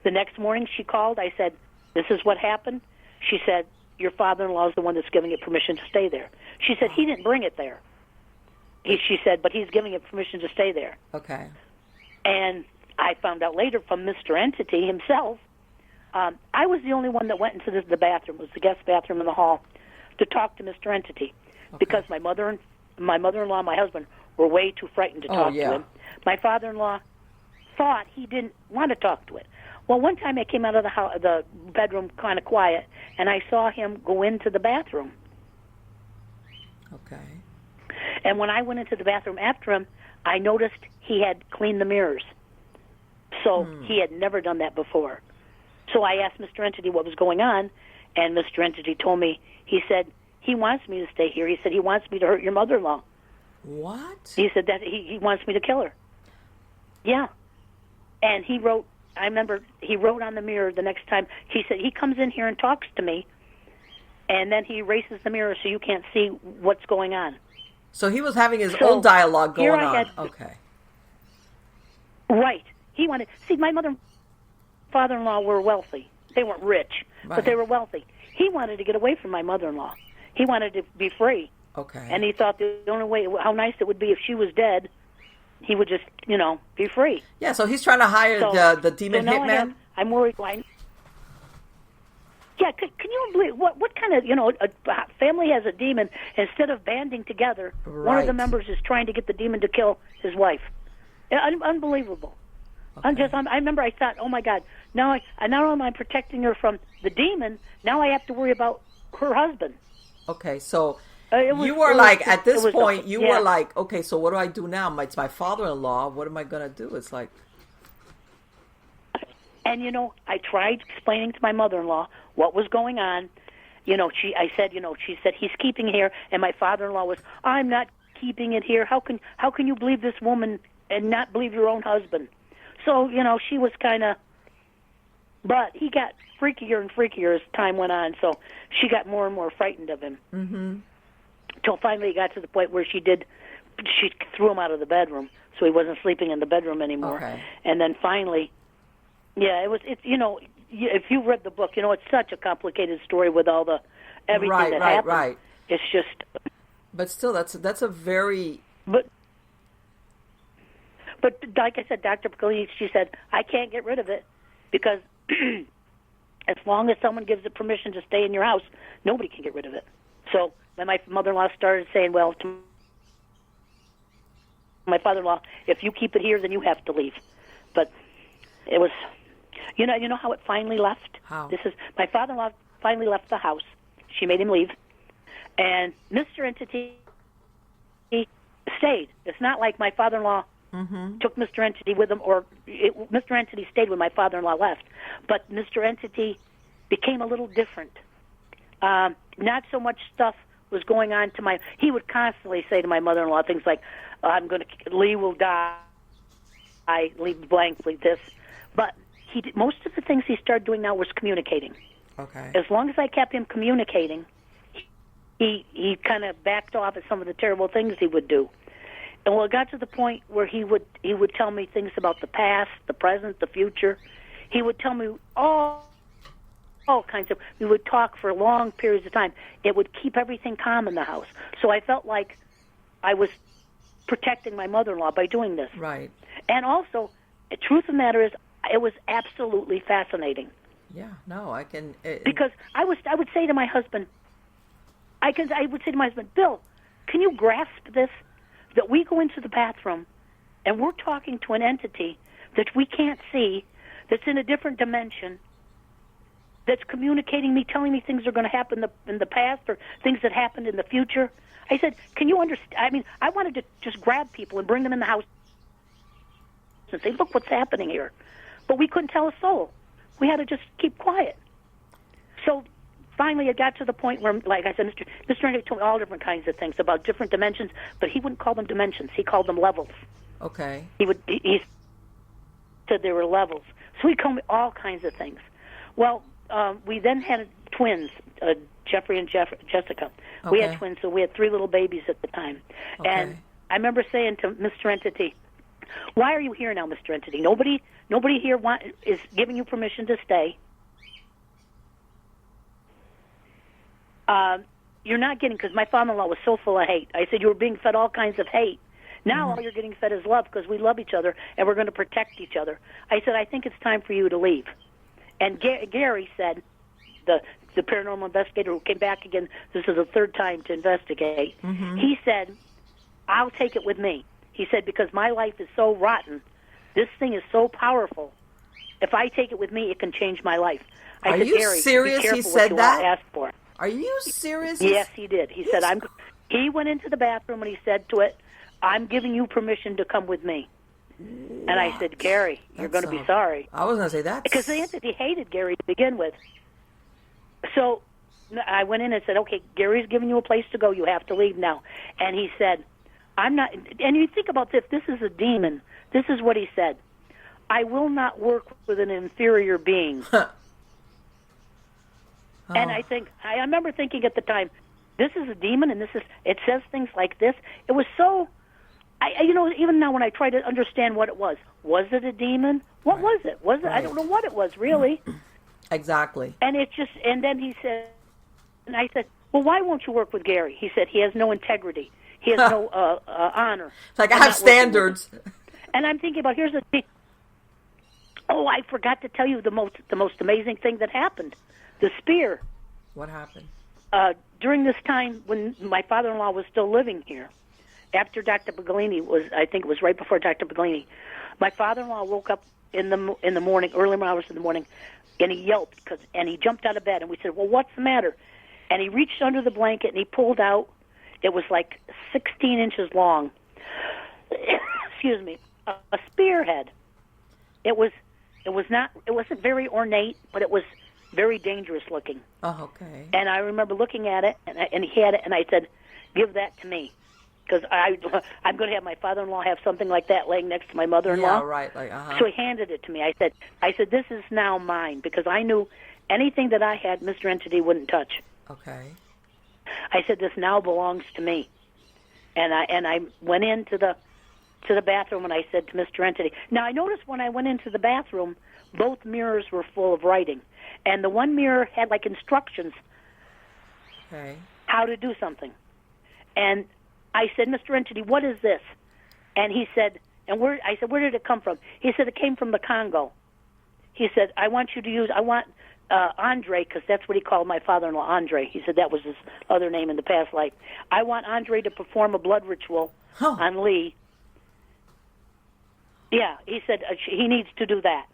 The next morning she called. I said, this is what happened. She said, your father-in-law is the one that's giving it permission to stay there. She said, he didn't bring it there. She said, but he's giving it permission to stay there. Okay. And I found out later from Mr. Entity himself, I was the only one that went into the bathroom. It was the guest bathroom in the hall to talk to Mr. Entity because my mother-in-law and my husband were way too frightened to talk to him. My father-in-law thought he didn't want to talk to it. Well, one time I came out of the bedroom kind of quiet, and I saw him go into the bathroom. Okay. And when I went into the bathroom after him, I noticed he had cleaned the mirrors. So he had never done that before. So I asked Mr. Entity what was going on, and Mr. Entity told me, he said, he wants me to stay here. He said, he wants me to hurt your mother-in-law. What? He said that he wants me to kill her. Yeah. And he wrote, I remember he wrote on the mirror the next time, he said, he comes in here and talks to me, and then he erases the mirror so you can't see what's going on. So he was having his own dialogue going on. Okay. Right. He wanted, see, my mother and father-in-law were wealthy. They weren't rich, but they were wealthy. He wanted to get away from my mother-in-law. He wanted to be free. Okay. And he thought the only way, how nice it would be if she was dead, he would just, be free. Yeah, so he's trying to hire the demon hitman? I'm worried. Yeah, can you believe what kind of, a family has a demon, instead of banding together, one of the members is trying to get the demon to kill his wife. Unbelievable. Okay. I remember I thought, oh my God, now not only am I protecting her from the demon, now I have to worry about her husband. Okay, so you were like, at this point, you yeah. were like, okay, so what do I do now? It's my father-in-law. What am I going to do? It's like... And, I tried explaining to my mother-in-law what was going on. She said, he's keeping it here. And my father-in-law was, I'm not keeping it here. How can you believe this woman and not believe your own husband? So, she was kind of... But he got freakier and freakier as time went on, so she got more and more frightened of him. Mm-hmm. Till finally it got to the point where she threw him out of the bedroom, so he wasn't sleeping in the bedroom anymore. Okay. And then finally, if you read the book, it's such a complicated story with all the everything that happened. Right. It's just. But still, that's a very. But like I said, Dr. Pellicer, she said, I can't get rid of it because as long as someone gives it permission to stay in your house, nobody can get rid of it. So when my mother-in-law started saying, well, to my father-in-law, if you keep it here, then you have to leave. But it was, you know how it finally left? How? My father-in-law finally left the house. She made him leave. And Mr. Entity stayed. It's not like my father-in-law took Mr. Entity with him, or Mr. Entity stayed when my father-in-law left. But Mr. Entity became a little different. Not so much stuff was going on to he would constantly say to my mother-in-law things like, Lee will die, Lee blankly this. But most of the things he started doing now was communicating. Okay. As long as I kept him communicating, he kind of backed off at some of the terrible things he would do. And it got to the point where he would tell me things about the past, the present, the future. He would tell me all kinds of. We would talk for long periods of time. It would keep everything calm in the house. So I felt like I was protecting my mother-in-law by doing this. Right. And also, the truth of the matter is, it was absolutely fascinating. Yeah. No, I can. Because I would say to my husband, Bill, can you grasp this? That we go into the bathroom and we're talking to an entity that we can't see, that's in a different dimension, that's communicating me, telling me things are going to happen in the past or things that happened in the future. I said, can you understand? I mean, I wanted to just grab people and bring them in the house and say, look what's happening here. But we couldn't tell a soul. We had to just keep quiet. So finally, it got to the point where, like I said, Mr. Henry told me all different kinds of things about different dimensions, but he wouldn't call them dimensions. He called them levels. Okay. He said there were levels. So he told me all kinds of things. Well, we then had twins, Jeffrey and Jessica. Okay. We had twins, so we had 3 little babies at the time. Okay. And I remember saying to Mr. Entity, why are you here now, Mr. Entity? Nobody here is giving you permission to stay. You're not getting, because my father-in-law was so full of hate. I said, you were being fed all kinds of hate. Now all you're getting fed is love because we love each other and we're going to protect each other. I said, I think it's time for you to leave. And Gary said, the paranormal investigator who came back again, this is the 3rd time to investigate, he said, I'll take it with me. He said, because my life is so rotten, this thing is so powerful, if I take it with me, it can change my life. Are you Gary, serious? Be careful He said what that? You ask for. Are you serious? Yes, he did. He said, he went into the bathroom and he said to it, I'm giving you permission to come with me. What? And I said, Gary, you're going to be sorry. I was going to say that. Because the entity hated Gary to begin with. So I went in and said, okay, Gary's giving you a place to go. You have to leave now. And he said, I'm not, and you think about this is a demon. This is what he said. I will not work with an inferior being. And I remember thinking at the time, this is a demon, and it says things like this. It was so, even now when I try to understand what it was it a demon? What was it? I don't know what it was, really. Exactly. And then he said, and I said, well, why won't you work with Gary? He said, he has no integrity. He has no honor. It's like, I have standards. And I'm thinking about, here's the thing. Oh, I forgot to tell you the most amazing thing that happened. The spear. What happened? During this time when my father-in-law was still living here, after Dr. Baglini I think it was right before Dr. Baglini, my father-in-law woke up in the morning, early hours in the morning, and he yelped, and he jumped out of bed, and we said, well, what's the matter? And he reached under the blanket, and he pulled out, it was like 16 inches long, excuse me, a spearhead. It wasn't very ornate, but it was very dangerous looking. Oh, okay. And I remember looking at it, and he had it, and I said, give that to me. Because I'm going to have my father-in-law have something like that laying next to my mother-in-law. Yeah, right. Like, So he handed it to me. I said, this is now mine, because I knew anything that I had, Mr. Entity wouldn't touch. Okay. I said, this now belongs to me. And I went into the bathroom, and I said to Mr. Entity. Now, I noticed when I went into the bathroom, both mirrors were full of writing. And the one mirror had, like, instructions how to do something. And I said, Mr. Entity, what is this? And he said, I said, where did it come from? He said, it came from the Congo. He said, I want Andre, because that's what he called my father-in-law, Andre. He said that was his other name in the past life. I want Andre to perform a blood ritual on Lee. Yeah, he said he needs to do that.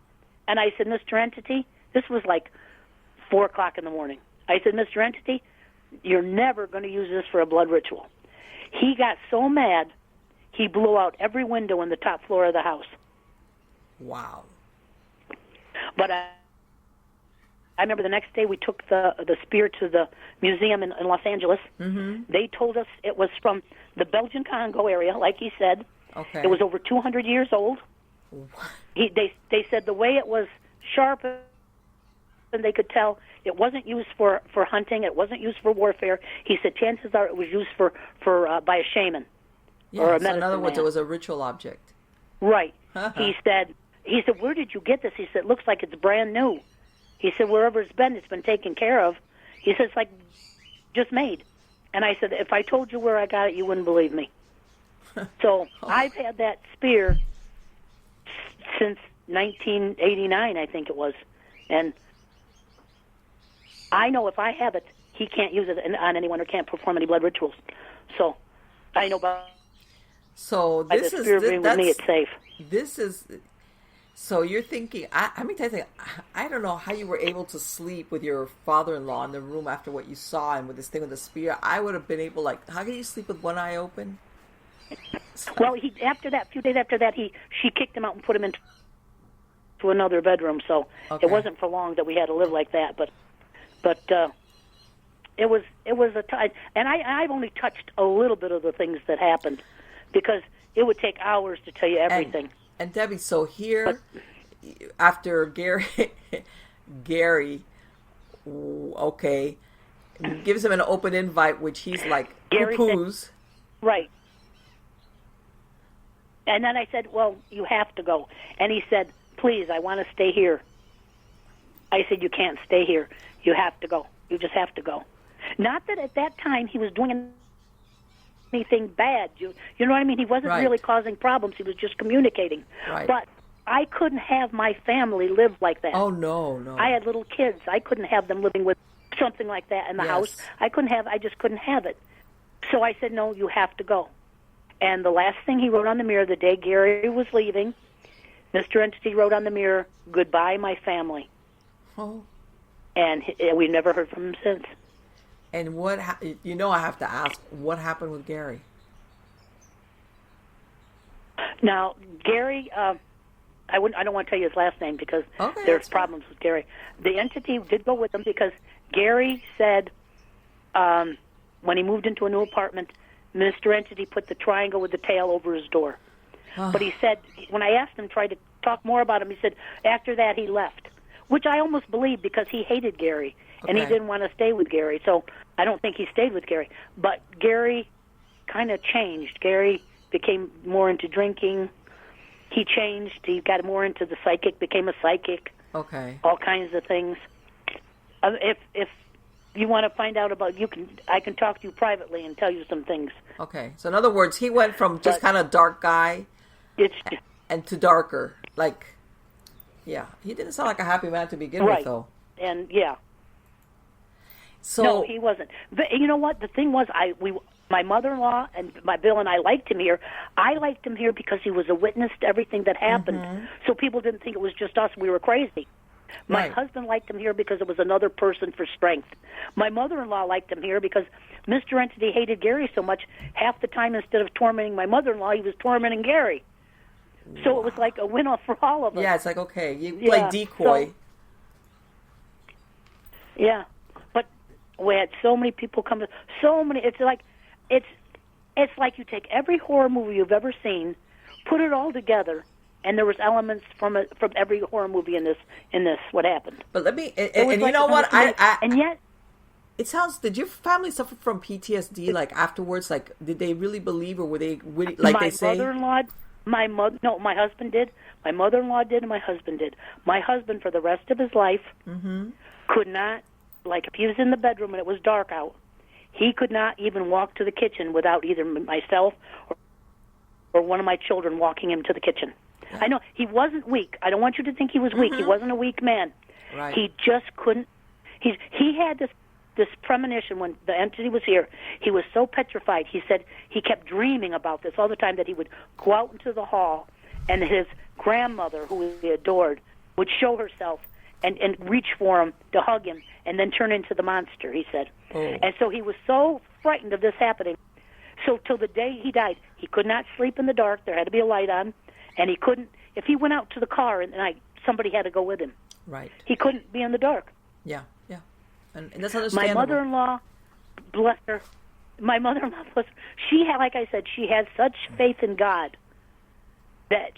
And I said, Mr. Entity, this was like 4 o'clock in the morning. I said, Mr. Entity, you're never going to use this for a blood ritual. He got so mad, he blew out every window in the top floor of the house. Wow. But I remember the next day we took the spear to the museum in Los Angeles. Mm-hmm. They told us it was from the Belgian Congo area, like he said. Okay. It was over 200 years old. They said the way it was sharp, and they could tell it wasn't used for hunting. It wasn't used for warfare. He said chances are it was used for by a shaman or a medicine man. In other words, it was a ritual object. Right. He said, where did you get this? He said, it looks like it's brand new. He said, wherever it's been taken care of. He said, it's like just made. And I said, if I told you where I got it, you wouldn't believe me. So I've had that spear since 1989, I think it was. And I know if I have it, he can't use it on anyone or can't perform any blood rituals. So I know about this is with me, it's safe. This is so you're thinking. I mean, I don't know how you were able to sleep with your father-in-law in the room after what you saw and with this thing with the spear. I would have been able, how can you sleep with one eye open? Well, a few days after that, she kicked him out and put him into another bedroom. So It wasn't for long that we had to live like that. But it was a time, and I've only touched a little bit of the things that happened because it would take hours to tell you everything. And Debbie, so here, after Gary, okay, gives him an open invite, which he's like, poo-poos. Right. And then I said, well, you have to go. And he said, please, I want to stay here. I said, you can't stay here. You have to go. You just have to go. Not that at that time he was doing anything bad. You know what I mean? He wasn't really causing problems. He was just communicating. Right. But I couldn't have my family live like that. Oh, no. I had little kids. I couldn't have them living with something like that in the house. I just couldn't have it. So I said, no, you have to go. And the last thing he wrote on the mirror the day Gary was leaving, Mr. Entity wrote on the mirror, goodbye, my family. Oh. And we've never heard from him since. And I have to ask, what happened with Gary? Now, Gary, I don't want to tell you his last name because there's problems with Gary. The entity did go with him because Gary said when he moved into a new apartment, Mr. Entity put the triangle with the tail over his door. But he said, when I asked him, tried to talk more about him, he said, after that he left, which I almost believe because he hated Gary, and he didn't want to stay with Gary. So I don't think he stayed with Gary. But Gary kind of changed. Gary became more into drinking. He changed. He got more into the psychic, became a psychic. Okay. All kinds of things. If you want to find out about, I can talk to you privately and tell you some things. Okay. So in other words, he went from just kind of dark guy and to darker. Like, yeah, he didn't sound like a happy man to begin with, though. And yeah. So no, he wasn't. But you know what? The thing was, my mother-in-law and my Bill and I liked him here. I liked him here because he was a witness to everything that happened. So people didn't think it was just us. We were crazy. My husband liked him here because it was another person for strength. My mother-in-law liked him here because Mr. Entity hated Gary so much, half the time instead of tormenting my mother-in-law, he was tormenting Gary. So it was like a win-off for all of us. Yeah, it's like, okay, you play decoy. Yeah, but we had so many people come to, so many, it's like you take every horror movie you've ever seen, put it all together, and there was elements from every horror movie in this. What happened? But let me, and you know what? And yet, it sounds. Did your family suffer from PTSD? Like afterwards, like did they really believe, or were they like they say? My husband did. My mother-in-law did, and my husband did. My husband, for the rest of his life, could not, like if he was in the bedroom and it was dark out, he could not even walk to the kitchen without either myself or one of my children walking him to the kitchen. I know he wasn't weak. I don't want you to think he was weak. He wasn't a weak man. Right. He just couldn't. He had this premonition when the entity was here. He was so petrified. He said he kept dreaming about this all the time, that he would go out into the hall and his grandmother, who he adored, would show herself and reach for him to hug him and then turn into the monster, he said. And so he was so frightened of this happening. So till the day he died, he could not sleep in the dark. There had to be a light on. And he couldn't, if he went out to the car at night, somebody had to go with him. Right. He couldn't be in the dark. Yeah, yeah. And that's understandable. My mother-in-law, bless her, she had, like I said, she had such faith in God that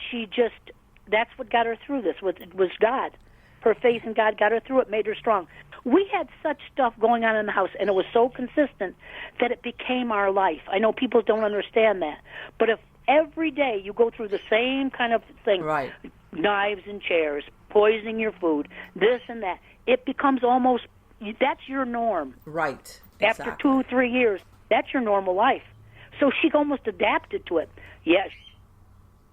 that's what got her through this, was God. Her faith in God got her through it, made her strong. We had such stuff going on in the house, and it was so consistent that it became our life. I know people don't understand that. But if every day you go through the same kind of thing, right, knives and chairs, poisoning your food, this and that, it becomes almost, that's your norm. Right. Exactly. After 2-3 years, that's your normal life. So she almost adapted to it. Yes.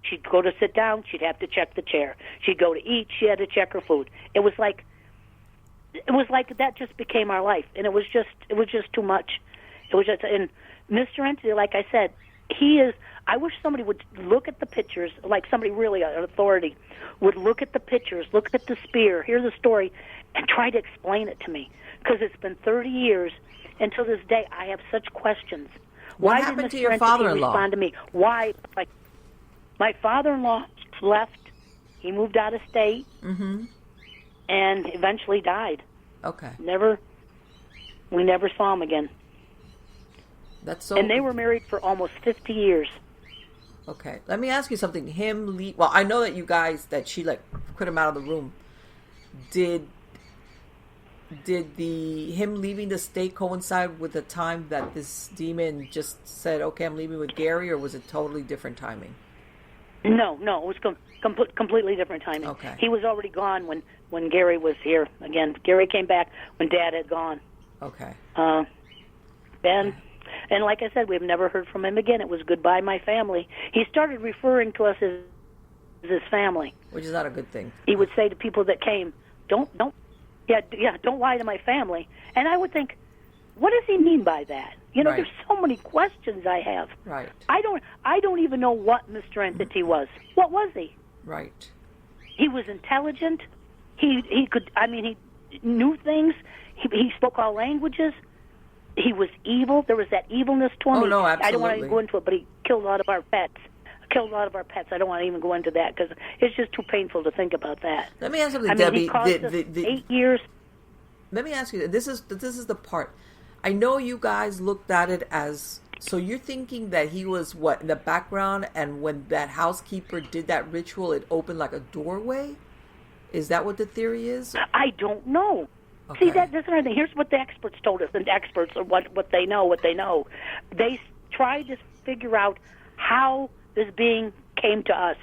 She'd go to sit down, she'd have to check the chair. She'd go to eat, she had to check her food. It was like that just became our life, and it was just too much. It was just, and Mr. Entity, like I said, he is. I wish somebody would look at the pictures, like somebody really, an authority, would look at the pictures, look at the spear, hear the story, and try to explain it to me. Because it's been 30 years, and to this day, I have such questions. What happened to your father-in-law? Respond to me? Why? Like, my father-in-law left. He moved out of state, and eventually died. Okay. We never saw him again. That's so. And they were married for almost 50 years. Okay. Let me ask you something. Well, I know that you guys, that she put him out of the room. Did him leaving the state coincide with the time that this demon just said, "Okay, I'm leaving with Gary," or was it totally different timing? No, it was completely different timing. Okay. He was already gone when Gary was here again. Gary came back when Dad had gone. Okay. And like I said, we've never heard from him again. It was goodbye, my family. He started referring to us as his family, which is not a good thing. He would say to people that came, don't lie to my family. And I would think, what does he mean by that? You know, right. There's so many questions I have. Right. I don't even know what Mr. Entity was. What was he? Right. He was intelligent. He could. I mean, he knew things. He spoke all languages. He was evil. There was that evilness to him. Oh, no, absolutely. I don't want to go into it, but he killed a lot of our pets. I don't want to even go into that because it's just too painful to think about that. Let me ask something, Debbie. He caused us 8 years. Let me ask you. This is the part. I know you guys looked at it as, so you're thinking that he was what in the background, and when that housekeeper did that ritual, it opened like a doorway. Is that what the theory is? I don't know. Okay. See, that's another thing. Here's what the experts told us, and the experts are what they know. They tried to figure out how this being came to us.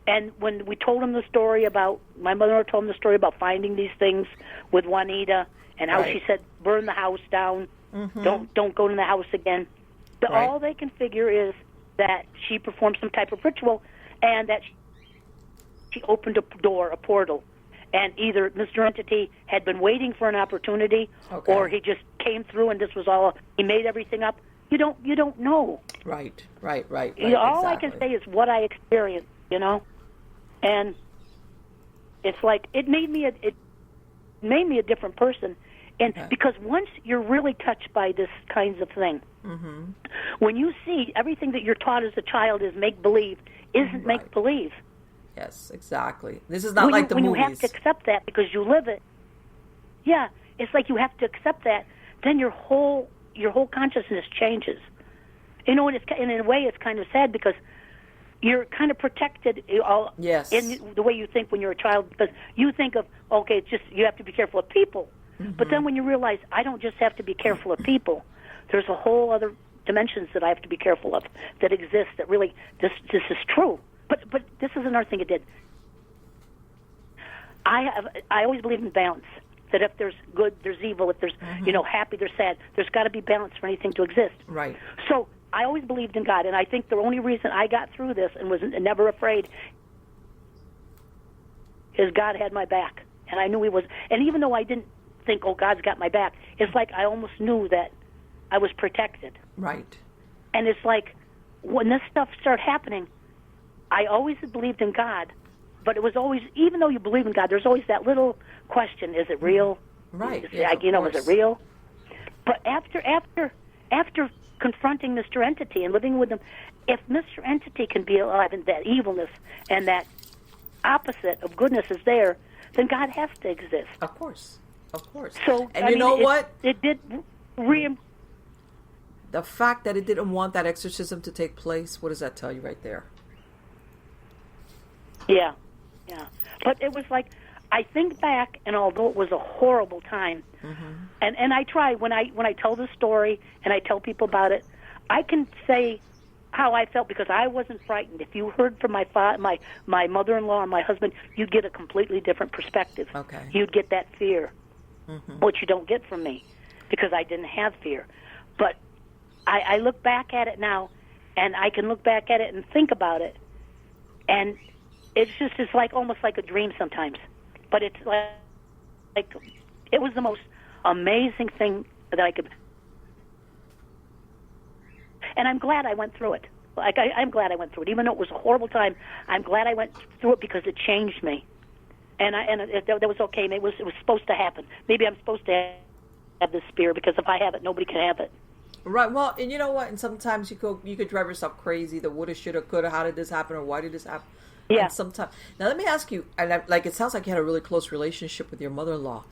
And when we told him the story about, my mother told him the story about finding these things with Juanita and how she said, burn the house down, don't go in the house again. All they can figure is that she performed some type of ritual and that she opened a door, a portal. And either Mr. Entity had been waiting for an opportunity or he just came through and this was all, he made everything up. You don't know. Right. All I can say is what I experienced, And it's like it made me a different person, and because once you're really touched by this kinds of thing, when you see everything that you're taught as a child is make believe, isn't make believe. Yes, exactly. This is not like the movies. When you have to accept that because you live it. Yeah, it's like you have to accept that. Then your whole consciousness changes. And in a way, it's kind of sad because you're kind of protected in the way you think when you're a child, because you think of, okay, it's just you have to be careful of people. But then when you realize I don't just have to be careful of people, there's a whole other dimensions that I have to be careful of that exist that really, this is true. But this is another thing it did. I always believe in balance, that if there's good, there's evil, if there's, happy, there's sad. There's got to be balance for anything to exist. Right. So I always believed in God, and I think the only reason I got through this and was never afraid is God had my back, and I knew He was. And even though I didn't think, oh, God's got my back, it's like I almost knew that I was protected. Right. And it's like when this stuff started happening, I always believed in God, but it was always, even though you believe in God, there's always that little question: is it real? Right. Is it real? But after confronting Mr. Entity and living with him, if Mr. Entity can be alive and that evilness and that opposite of goodness is there, then God has to exist. Of course. So, and what? It did the fact that it didn't want that exorcism to take place, what does that tell you right there? Yeah. But it was like, I think back, and although it was a horrible time, and I try, when I tell the story and I tell people about it, I can say how I felt because I wasn't frightened. If you heard from my mother-in-law and my husband, you'd get a completely different perspective. Okay. You'd get that fear, which you don't get from me because I didn't have fear. But I look back at it now, and I can look back at it and think about it, and it's like almost like a dream sometimes. But it's like it was the most amazing thing that I could. And I'm glad I went through it. I'm glad I went through it, even though it was a horrible time. I'm glad I went through it because it changed me, and that was okay. It was supposed to happen. Maybe I'm supposed to have this fear because if I have it, nobody can have it. Right. Well, and you know what? And sometimes you could drive yourself crazy. The woulda, shoulda, coulda. How did this happen? Or why did this happen? Yeah. And sometimes. Now let me ask you. And it sounds like you had a really close relationship with your mother-in-law.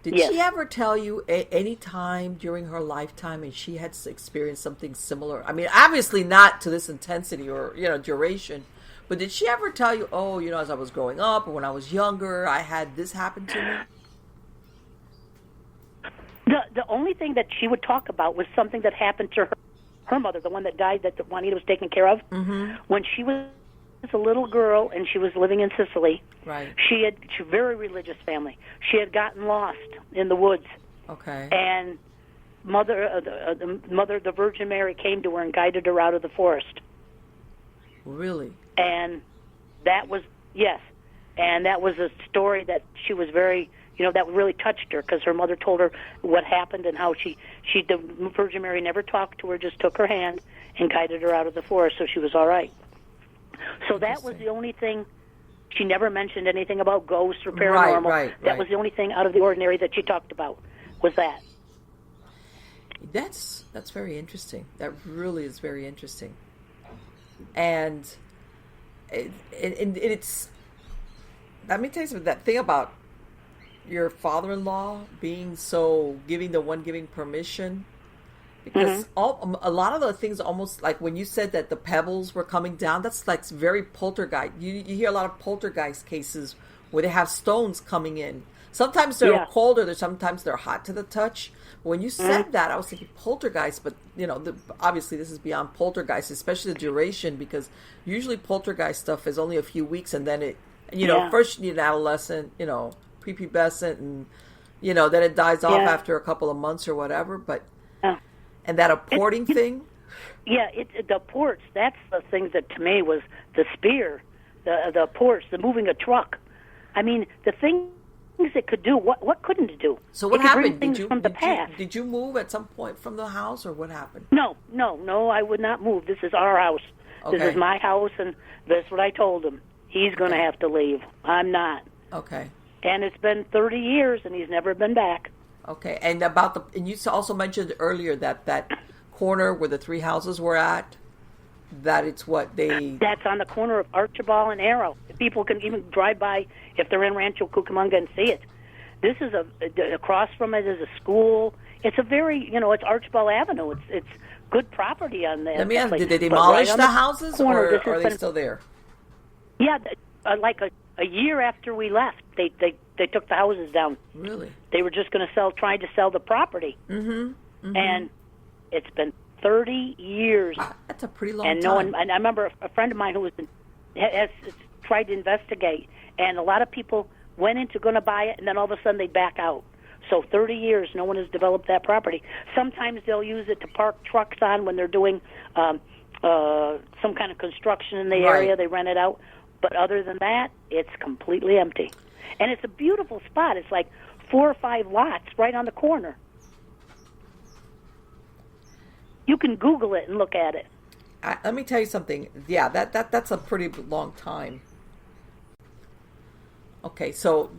Did she ever tell you any time during her lifetime, and she had experienced something similar? I mean, obviously not to this intensity or duration, but did she ever tell you, oh, as I was growing up or when I was younger, I had this happen to me? The only thing that she would talk about was something that happened to her mother, the one that died that Juanita was taking care of, when she was a little girl and she was living in Sicily. Right. She a very religious family. She had gotten lost in the woods. Okay. And the Virgin Mary came to her and guided her out of the forest. Really? And that was a story that she was very, that really touched her because her mother told her what happened and how the Virgin Mary never talked to her, just took her hand and guided her out of the forest, so she was all right. So that was the only thing. She never mentioned anything about ghosts or paranormal. Right. That was the only thing out of the ordinary that she talked about, was that. That's very interesting. That really is very interesting. And it's, let me tell you something, that thing about your father-in-law being giving permission, because a lot of the things, almost like when you said that the pebbles were coming down, that's like very poltergeist. You hear a lot of poltergeist cases where they have stones coming in, Sometimes they're Yeah. cold, or sometimes they're hot to the touch. When you said that, I was thinking poltergeist, but obviously this is beyond poltergeist, especially the duration, because usually poltergeist stuff is only a few weeks, and then it, first you need an adolescent, prepubescent, and then it dies off after a couple of months or whatever. But and that apporting thing. Yeah, the ports. That's the thing that to me was the spear, the ports, the moving a truck. I mean, the things it could do. What couldn't it do? So what happened? Did you move at some point from the house, or what happened? No. I would not move. This is our house. Okay. This is my house, and that's what I told him. He's going to have to leave. I'm not. Okay. And it's been 30 years, and he's never been back. Okay. And you also mentioned earlier that corner where the three houses were at, that it's what they... That's on the corner of Archibald and Arrow. People can even drive by if they're in Rancho Cucamonga and see it. This is across from it is a school. It's a very, it's Archibald Avenue. It's good property on there. Let me ask, did they demolish the houses, or are they still there? Yeah, like a year after we left, they took the houses down. Really? They were just going to trying to sell the property. Mm-hmm. Mm-hmm. And it's been 30 years. That's a pretty long time. And I remember a friend of mine who has tried to investigate, and a lot of people went into going to buy it, and then all of a sudden they back out. So 30 years, no one has developed that property. Sometimes they'll use it to park trucks on when they're doing some kind of construction in the area. They rent it out. But other than that, it's completely empty. And it's a beautiful spot. It's like 4 or 5 lots right on the corner. You can Google it and look at it. Let me tell you something. Yeah, that's a pretty long time. Okay, so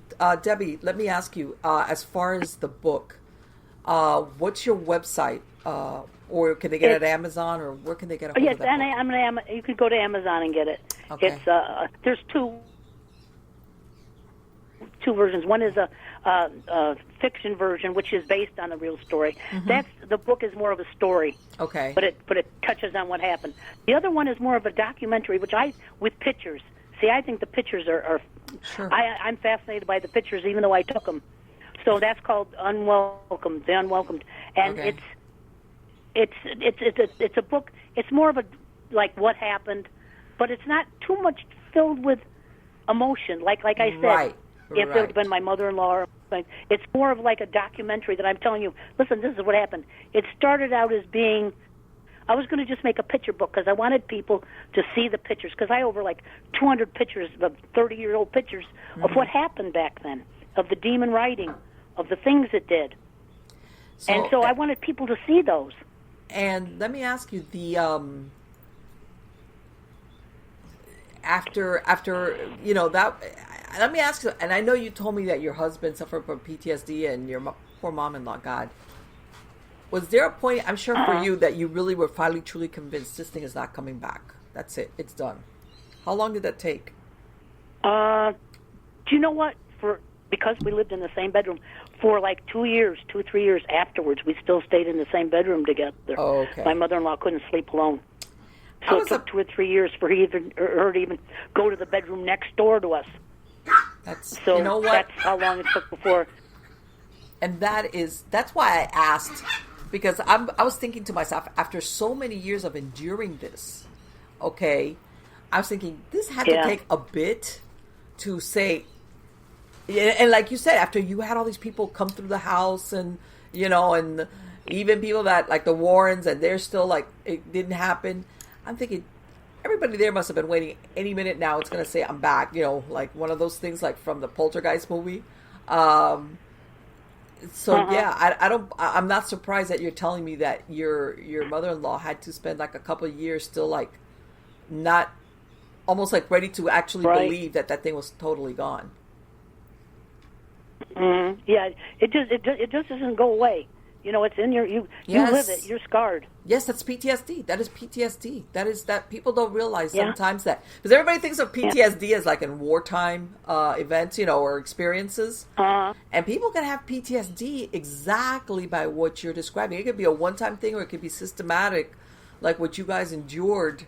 Debbie, let me ask you, as far as the book, what's your website? Or can they get it at Amazon, or where can they get a hold of that book? You can go to Amazon and get it. Okay. It's there's two versions. One is a fiction version, which is based on a real story. Mm-hmm. The book is more of a story. Okay. But it touches on what happened. The other one is more of a documentary, with pictures. See, I think the pictures are sure. I'm fascinated by the pictures, even though I took them. So that's called Unwelcomed, The Unwelcomed, and okay. It's a book. It's more of a what happened, but it's not too much filled with emotion. Like I said, if it had been my mother-in-law, or something, it's more of like a documentary that I'm telling you. Listen, this is what happened. It started out as being. I was going to just make a picture book because I wanted people to see the pictures, because I have over 200 pictures of 30-year-old pictures of what happened back then, of the demon writing, of the things it did. So I wanted people to see those. And let me ask you, after that, let me ask you, and I know you told me that your husband suffered from PTSD and your poor mom-in-law, God. Was there a point, I'm sure for you, that you really were finally truly convinced this thing is not coming back? That's it. It's done. How long did that take? Do you know what? Because we lived in the same bedroom for 2 years, 3 years afterwards, we still stayed in the same bedroom together. Oh, okay. My mother-in-law couldn't sleep alone. So it took 2 or 3 years for her to even go to the bedroom next door to us. That's how long it took before. And that's why I asked, because I was thinking to myself, after so many years of enduring this, okay, I was thinking this had to take a bit to say. And like you said, after you had all these people come through the house, and and even people that like the Warrens, and they're still it didn't happen. I'm thinking everybody there must have been waiting any minute now. It's going to say I'm back, like one of those things like from the Poltergeist movie. I'm not surprised that you're telling me that your mother-in-law had to spend a couple of years still not almost ready to actually believe that thing was totally gone. Mm-hmm. Yeah, it just doesn't go away. It's in you live it. You're scarred. Yes, that's PTSD. That is PTSD. That people don't realize sometimes that, because everybody thinks of PTSD as in wartime events, or experiences. And people can have PTSD exactly by what you're describing. It could be a one-time thing, or it could be systematic, like what you guys endured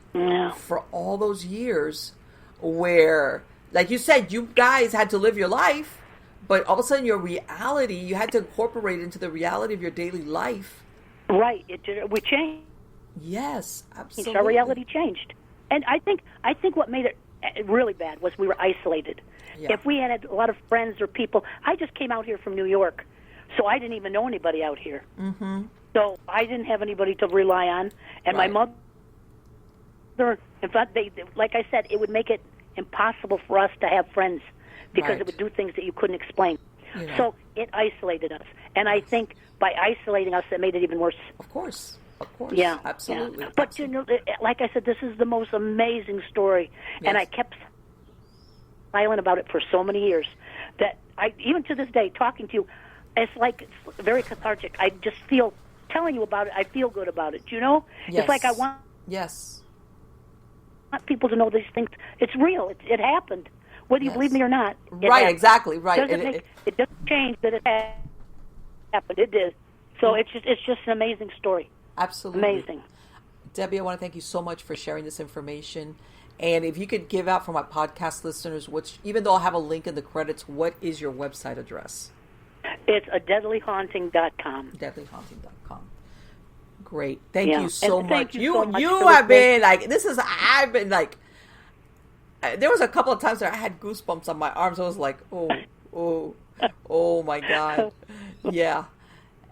for all those years, where, like you said, you guys had to live your life. But all of a sudden, your reality, you had to incorporate into the reality of your daily life. Right. We changed. Yes, absolutely. Our reality changed. And I think what made it really bad was we were isolated. Yeah. If we had a lot of friends or people, I just came out here from New York, so I didn't even know anybody out here. Mm-hmm. So I didn't have anybody to rely on. And my mother, in fact, like I said, it would make it impossible for us to have friends because it would do things that you couldn't explain. Yeah. So it isolated us. And I think by isolating us, it made it even worse. Of course. Yeah. Absolutely. Yeah. But, like I said, this is the most amazing story. Yes. And I kept silent about it for so many years that even to this day, talking to you, it's very cathartic. I just feel, telling you about it, I feel good about it. Yes. It's like I want people to know these things. It's real. It happened. Whether you believe me or not. Right, exactly, right. It doesn't change that it happened. It did. So it's just an amazing story. Absolutely. Amazing. Debbie, I want to thank you so much for sharing this information. And if you could give out for my podcast listeners, even though I'll have a link in the credits, what is your website address? It's a deadlyhaunting.com. Deadlyhaunting.com. Great. Thank you so much. Thank you so much. You have been I've been there was a couple of times where I had goosebumps on my arms. I was like, oh my God. Yeah.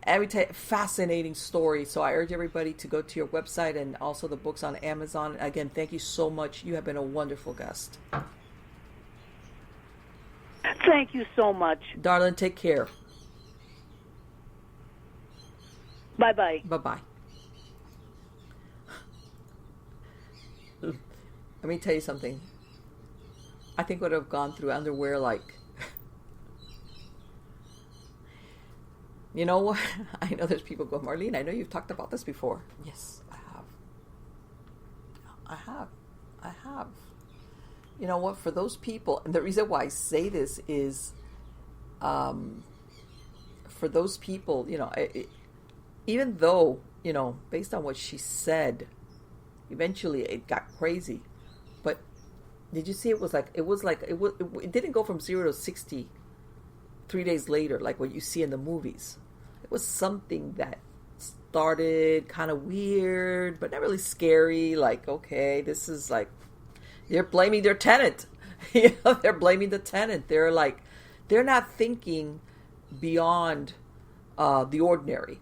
Every fascinating story. So I urge everybody to go to your website and also the books on Amazon. Again, thank you so much. You have been a wonderful guest. Thank you so much. Darling, take care. Bye-bye. Bye-bye. Let me tell you something. I think what I've gone through underwear, you know what? I know there's people go, Marlene, I know you've talked about this before. Yes, I have. You know what? For those people, and the reason why I say this is, for those people, even though, based on what she said, eventually it got crazy. But did you see it didn't go from 0 to 60 3 days later, like what you see in the movies. It was something that started kind of weird, but not really scary. Like, okay, this is they're blaming their tenant. They're blaming the tenant. They're not thinking beyond the ordinary.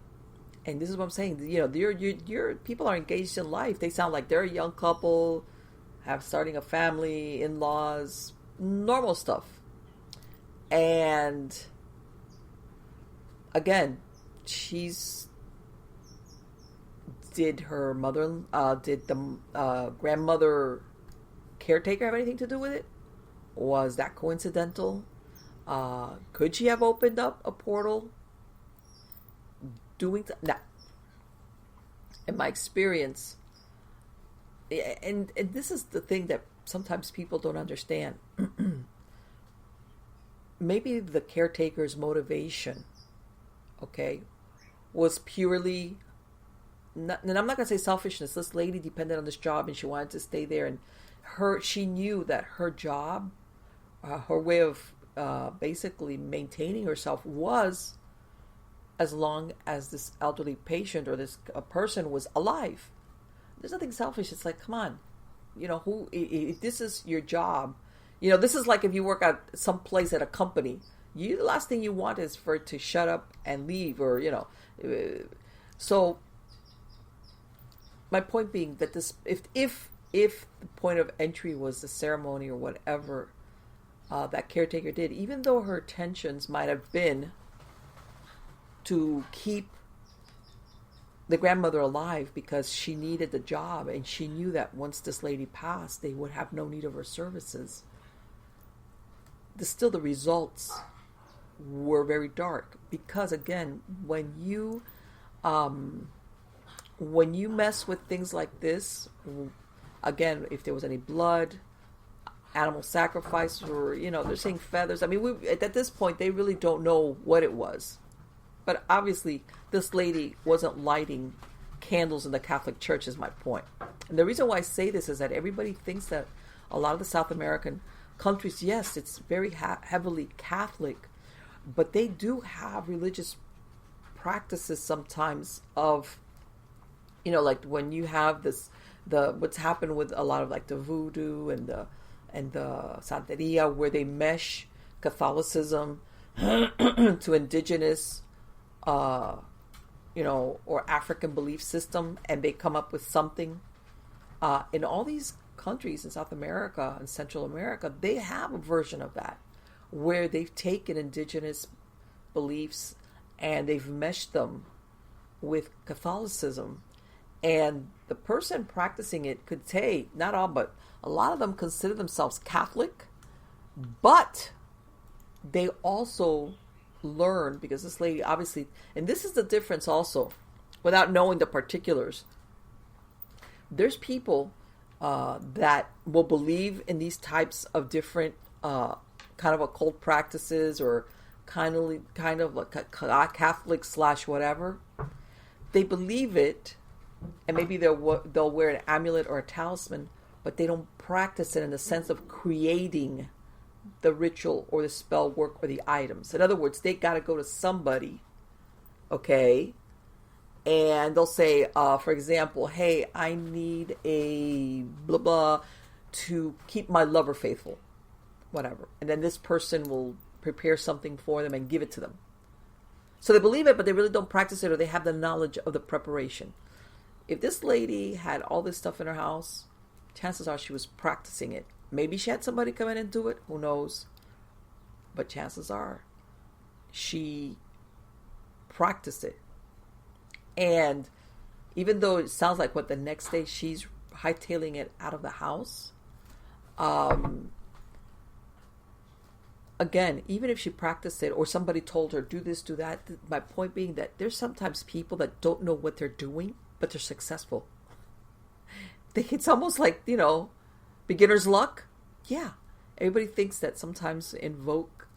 And this is what I'm saying. Your people are engaged in life. They sound like they're a young couple, starting a family, in-laws, normal stuff. And again, did the grandmother caretaker have anything to do with it? Was that coincidental? Could she have opened up a portal? No. In my experience, and this is the thing that sometimes people don't understand. Maybe the caretaker's motivation, was purely, and I'm not going to say selfishness. This lady depended on this job and she wanted to stay there, and she knew that her job, her way of basically maintaining herself was as long as this elderly patient or this person was alive. There's nothing selfish. It's like, come on, if this is your job. This is like if you work at some place at a company, the last thing you want is for it to shut up and leave, or, so my point being that this, if the point of entry was the ceremony or whatever that caretaker did, even though her intentions might have been to keep the grandmother alive because she needed the job and she knew that once this lady passed, they would have no need of her services. Still, the results were very dark because, again, when you mess with things like this, again, if there was any blood, animal sacrifice, or they're saying feathers. I mean, at this point, they really don't know what it was, but obviously, this lady wasn't lighting candles in the Catholic Church. Is my point, and the reason why I say this is that everybody thinks that a lot of the South American countries, yes, it's very heavily Catholic, But they do have religious practices sometimes of, like when you have what's happened with a lot of like the voodoo and the Santeria, where they mesh Catholicism to indigenous, or African belief system, and they come up with something. In all these countries in South America and Central America, they have a version of that, where they've taken indigenous beliefs and they've meshed them with Catholicism. And the person practicing it could say, not all, but a lot of them consider themselves Catholic, but they also learn, because this lady obviously, and this is the difference also, without knowing the particulars, there's people that will believe in these types of different kind of occult practices, or kind of like a Catholic / whatever. They believe it, and maybe they'll wear an amulet or a talisman, but they don't practice it in the sense of creating the ritual or the spell work or the items. In other words, they got to go to somebody, okay, and they'll say, for example, hey, I need a blah blah to keep my lover faithful, whatever. And then this person will prepare something for them and give it to them. So they believe it, but they really don't practice it, or they have the knowledge of the preparation. If this lady had all this stuff in her house, chances are she was practicing it. Maybe she had somebody come in and do it. Who knows? But chances are she practiced it. And even though it sounds like the next day she's hightailing it out of the house, again, even if she practiced it or somebody told her, do this, do that, my point being that there's sometimes people that don't know what they're doing, but they're successful. It's almost like, beginner's luck. Yeah. Everybody thinks that sometimes to invoke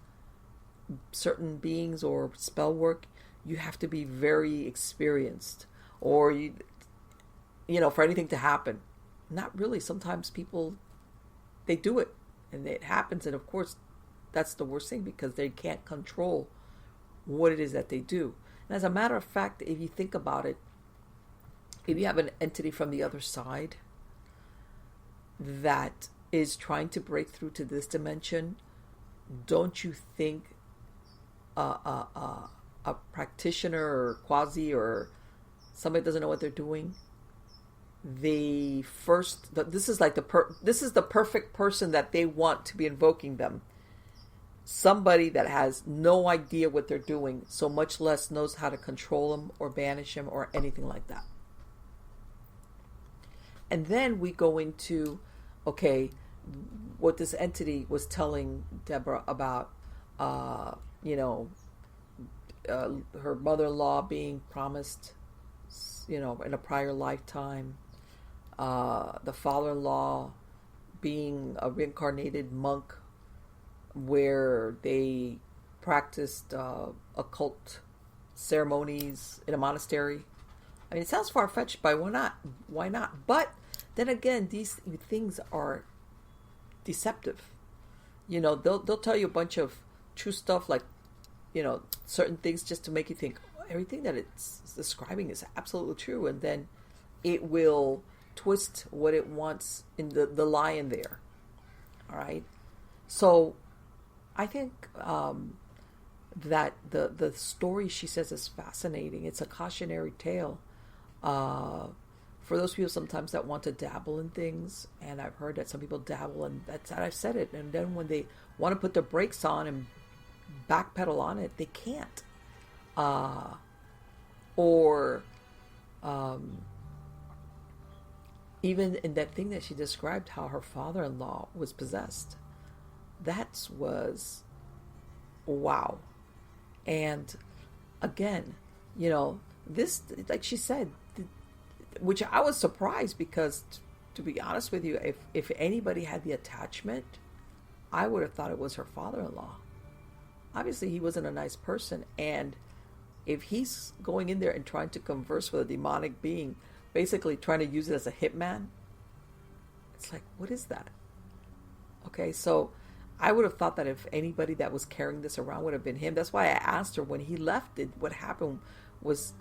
certain beings or spell work, you have to be very experienced, or for anything to happen. Not really. Sometimes people, they do it and it happens. And of course, that's the worst thing, because they can't control what it is that they do. And as a matter of fact, if you think about it, if you have an entity from the other side that is trying to break through to this dimension, don't you think a practitioner or quasi or somebody that doesn't know what they're doing, this is the perfect person that they want to be invoking them. Somebody that has no idea what they're doing, so much less knows how to control them or banish them or anything like that. And then we go into, okay, what this entity was telling Deborah about, her mother-in-law being promised, in a prior lifetime, the father-in-law being a reincarnated monk where they practiced occult ceremonies in a monastery. I mean, it sounds far-fetched, but why not? But then again, these things are deceptive. They'll tell you a bunch of true stuff, like, certain things, just to make you think everything that it's describing is absolutely true, and then it will twist what it wants in the lie in there. All right. So I think that the story she says is fascinating. It's a cautionary tale for those people sometimes that want to dabble in things, and I've heard that some people dabble, and I've said it, and then when they want to put the brakes on and backpedal on it, they can't. Even in that thing that she described, how her father-in-law was possessed, that was wow. And again, this, like she said, which I was surprised, because to be honest with you, if anybody had the attachment, I would have thought it was her father-in-law. Obviously, he wasn't a nice person, and if he's going in there and trying to converse with a demonic being, basically trying to use it as a hitman, it's like, what is that? Okay, so I would have thought that if anybody that was carrying this around would have been him. That's why I asked her when he left it, what happened? Was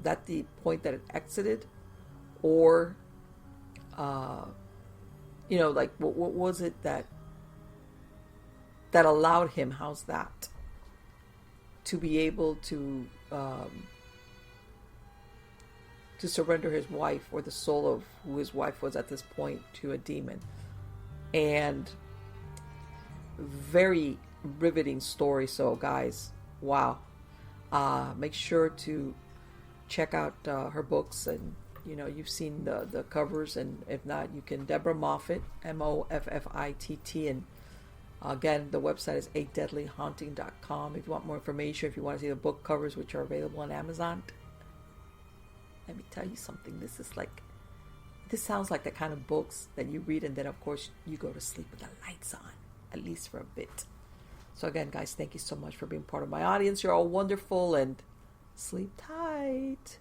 that the point that it exited? Or, like, what was it that allowed him, how's that, to be able to surrender his wife, or the soul of who his wife was at this point, to a demon. And very riveting story. So guys, wow. Make sure to check out her books, and you've seen the covers, and if not, you can. Deborah Moffitt, Moffitt, and again, the website is adeadlyhaunting.com. If you want more information, if you want to see the book covers, which are available on Amazon. Let me tell you something. This sounds like the kind of books that you read, and then of course you go to sleep with the lights on, at least for a bit. So again, guys, thank you so much for being part of my audience. You're all wonderful, and sleep tight.